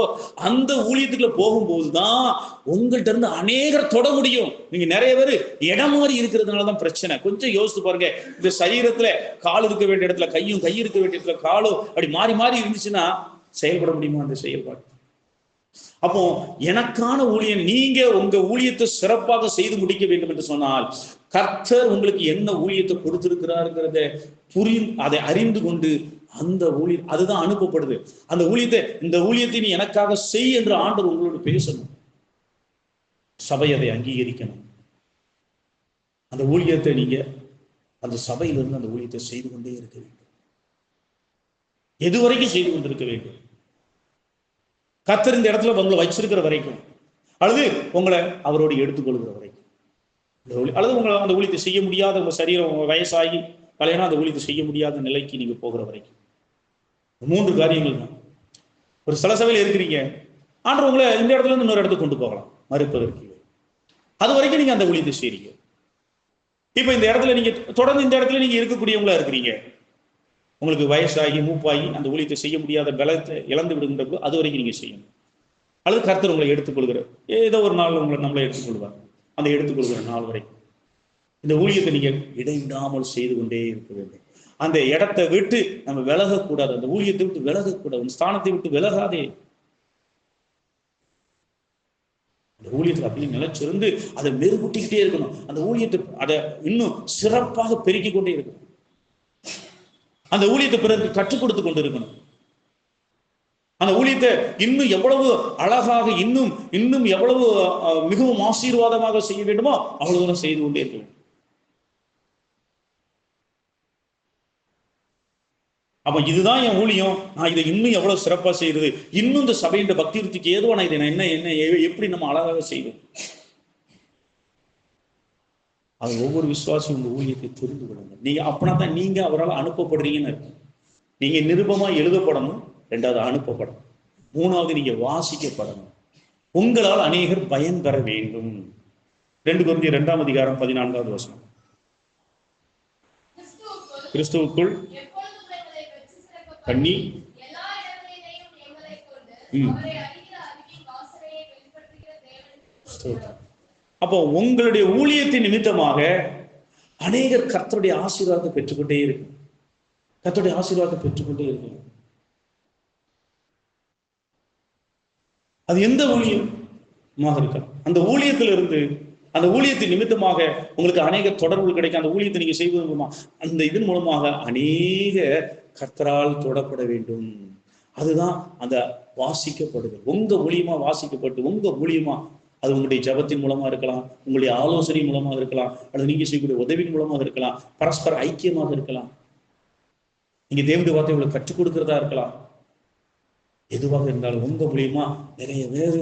அந்த ஊழியத்துக்குள்ள போகும்போதுதான் உங்கள்கிட்ட இருந்து அநேகர் தொட முடியும். நீங்க நிறைய பேர் இடம் மாறி இருக்கிறதுனாலதான் பிரச்சனை. கொஞ்சம் யோசித்து பாருங்க, இந்த சரீரத்துல கால் இருக்க வேண்டிய இடத்துல கையும், கை இருக்க வேண்டிய இடத்துல காலும் அப்படி மாறி மாறி இருந்துச்சுன்னா செயல்பட முடியுமா அந்த செயல்பாடு? அப்போ எனக்கான ஊழியம், நீங்க உங்க ஊழியத்தை சிறப்பாக செய்து முடிக்க வேண்டும் என்று சொன்னால் கர்த்தர் உங்களுக்கு என்ன ஊழியத்தை கொடுத்திருக்கிறாருங்கிறத அதை அறிந்து கொண்டு அந்த ஊழியம் அதுதான் அனுப்பப்படுது. அந்த ஊழியத்தை, இந்த ஊழியத்தை நீ எனக்காக செய் என்று ஆண்டவர் உங்களோடு பேசணும். சபை அதை அங்கீகரிக்கணும். அந்த ஊழியத்தை நீங்க அந்த சபையிலிருந்து அந்த ஊழியத்தை செய்து கொண்டே இருக்க வேண்டும். எதுவரைக்கும் செய்து கொண்டிருக்க வேண்டும்? கர்த்தர் இந்த இடத்துல உங்களை வச்சிருக்கிற வரைக்கும், அல்லது உங்களை அவரோடு எடுத்துக்கொள்கிற வரைக்கும், அல்லது உங்களை அந்த ஊழியத்தை செய்ய முடியாத, உங்க சரீரம் உங்க வயசாகி பழையனா அந்த ஊழியத்தை செய்ய முடியாத நிலைக்கு நீங்க போகிற வரைக்கும். 3 காரியங்கள் தான். ஒரு சில சபையில் இருக்கிறீங்க, ஆண்டவர் உங்களை இந்த இடத்துல இருந்து இன்னொரு இடத்துக்கு கொண்டு போகலாம், மறுப்பதற்கு. அது வரைக்கும் நீங்க அந்த ஊழியத்தை செய்றீங்க. இப்ப இந்த இடத்துல நீங்க தொடர்ந்து இந்த இடத்துல நீங்க இருக்கக்கூடியவங்களா இருக்கிறீங்க, உங்களுக்கு வயசாகி மூப்பாகி அந்த ஊழியத்தை செய்ய முடியாத பலத்தை இழந்து விடுகின்ற அது வரைக்கும் நீங்க செய்யணும். அல்லது கர்த்தர் உங்களை எடுத்துக்கொள்கிற ஏதோ ஒரு நாள் உங்களை நம்மளை எடுத்துக்கொள்வார். அந்த எடுத்துக்கொள்கிற நாள் வரைக்கும் இந்த ஊழியத்தை நீங்க இடைவிடாமல் செய்து கொண்டே இருக்க வேண்டும். அந்த இடத்தை விட்டு நம்ம விலகக்கூடாது, அந்த ஊழியத்தை விட்டு விலகக்கூடாது, ஸ்தானத்தை விட்டு விலகாதே. அந்த ஊழியத்தை அப்படின்னு நிலைச்சிருந்து அதை மெருகூட்டிக்கிட்டே இருக்கணும். அந்த ஊழியத்தை அதை இன்னும் சிறப்பாக பெருக்கிக் கொண்டே இருக்கணும். அந்த ஊழியத்தை பிறருக்கு கற்றுக் கொடுத்து கொண்டு இருக்கணும். அந்த ஊழியத்தை இன்னும் எவ்வளவு அழகாக, இன்னும் இன்னும் எவ்வளவு மிகவும் ஆசீர்வாதமாக செய்ய வேண்டுமோ அவ்வளவு தூரம் செய்து கொண்டே இருக்க வேண்டும். அப்ப இதுதான் என் ஊழியம், நான் இதை இன்னும் எவ்வளவு சிறப்பா செய்யறது, இன்னும் இந்த சபையின் பக்தி விருத்திக்கு ஏதோ நான் இதை என்ன என்ன எப்படி நம்ம அழகாக செய்வோம். அது ஒவ்வொரு விசுவாசியும் உங்க ஊழியத்தை தெரிந்து கொள்ளுங்க. நீங்க அப்படின்னா தான் நீங்க அவரால் அனுப்பப்படுறீங்கன்னு இருக்கு. நீங்க நிருபமா எழுதப்படணும், 2வது அனுப்பப்படணும், 3வது நீங்க வாசிக்கப்படணும். உங்களால் அநேகர் பயன் பெற வேண்டும். 2 கொரிந்தியர் 2ஆம் அதிகாரம் 14வது வசனம். கிறிஸ்துவுக்குள் கண்ணி அப்போ உங்களுடைய ஊழியத்தின் நிமித்தமாக அநேகர் கர்த்தருடைய ஆசீர்வாதத்தை பெற்றுக்கொண்டே இருக்கு. கர்த்தருடைய ஆசீர்வாதத்தை பெற்றுக்கொண்டே இருக்கு. அது எந்த ஊழியமாக இருக்கலாம், அந்த ஊழியத்திலிருந்து, அந்த ஊழியத்தின் நிமித்தமாக உங்களுக்கு அநேக தொடர்பு கிடைக்கும். அந்த ஊழியத்தை நீங்க செய்வது மூலமா, அந்த இதன் மூலமாக அநேக கர்த்தரால் தொடப்பட வேண்டும். அதுதான் அந்த வாசிக்கப்படுது. உங்க ஊழியமா வாசிக்கப்பட்டு, உங்க ஊழியமா, அது உங்களுடைய ஜபத்தின் மூலமா இருக்கலாம், உங்களுடைய ஆலோசனை மூலமாக இருக்கலாம், அல்லது நீங்க செய்யக்கூடிய உதவியின் மூலமாக இருக்கலாம், பரஸ்பர ஐக்கியமாக இருக்கலாம், நீங்க தேவனுடைய வார்த்தை உங்களுக்கு கற்றுக் கொடுக்கிறதா இருக்கலாம். எதுவாக இருந்தாலும் உங்க மூலியமா நிறைய பேர்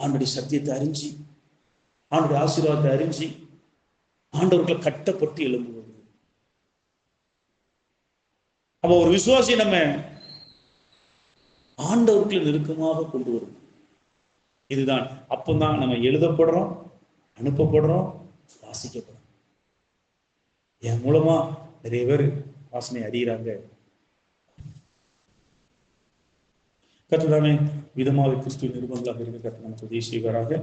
ஆண்டுடைய சத்தியத்தை அறிஞ்சு, ஆண்டுடைய ஆசீர்வாதத்தை அறிஞ்சு, ஆண்டவர்களை கட்டப்பட்டு எழும்புவது. அப்ப ஒரு விசுவாசியை நம்ம ஆண்டவர்களை நெருக்கமாக கொண்டு வரும். இதுதான் அப்பதான் நம்ம எழுதப்படுறோம், அனுப்பப்படுறோம், வாசிக்கப்படுறோம். என் மூலமா நிறைய பேர் வாசனை அறிகிறாங்க. கர்த்தர் தாமே விதமாக கிறிஸ்துவின் நிருபங்களாக இருக்க கர்த்தர் நமக்கு உதவி செய்வாராக.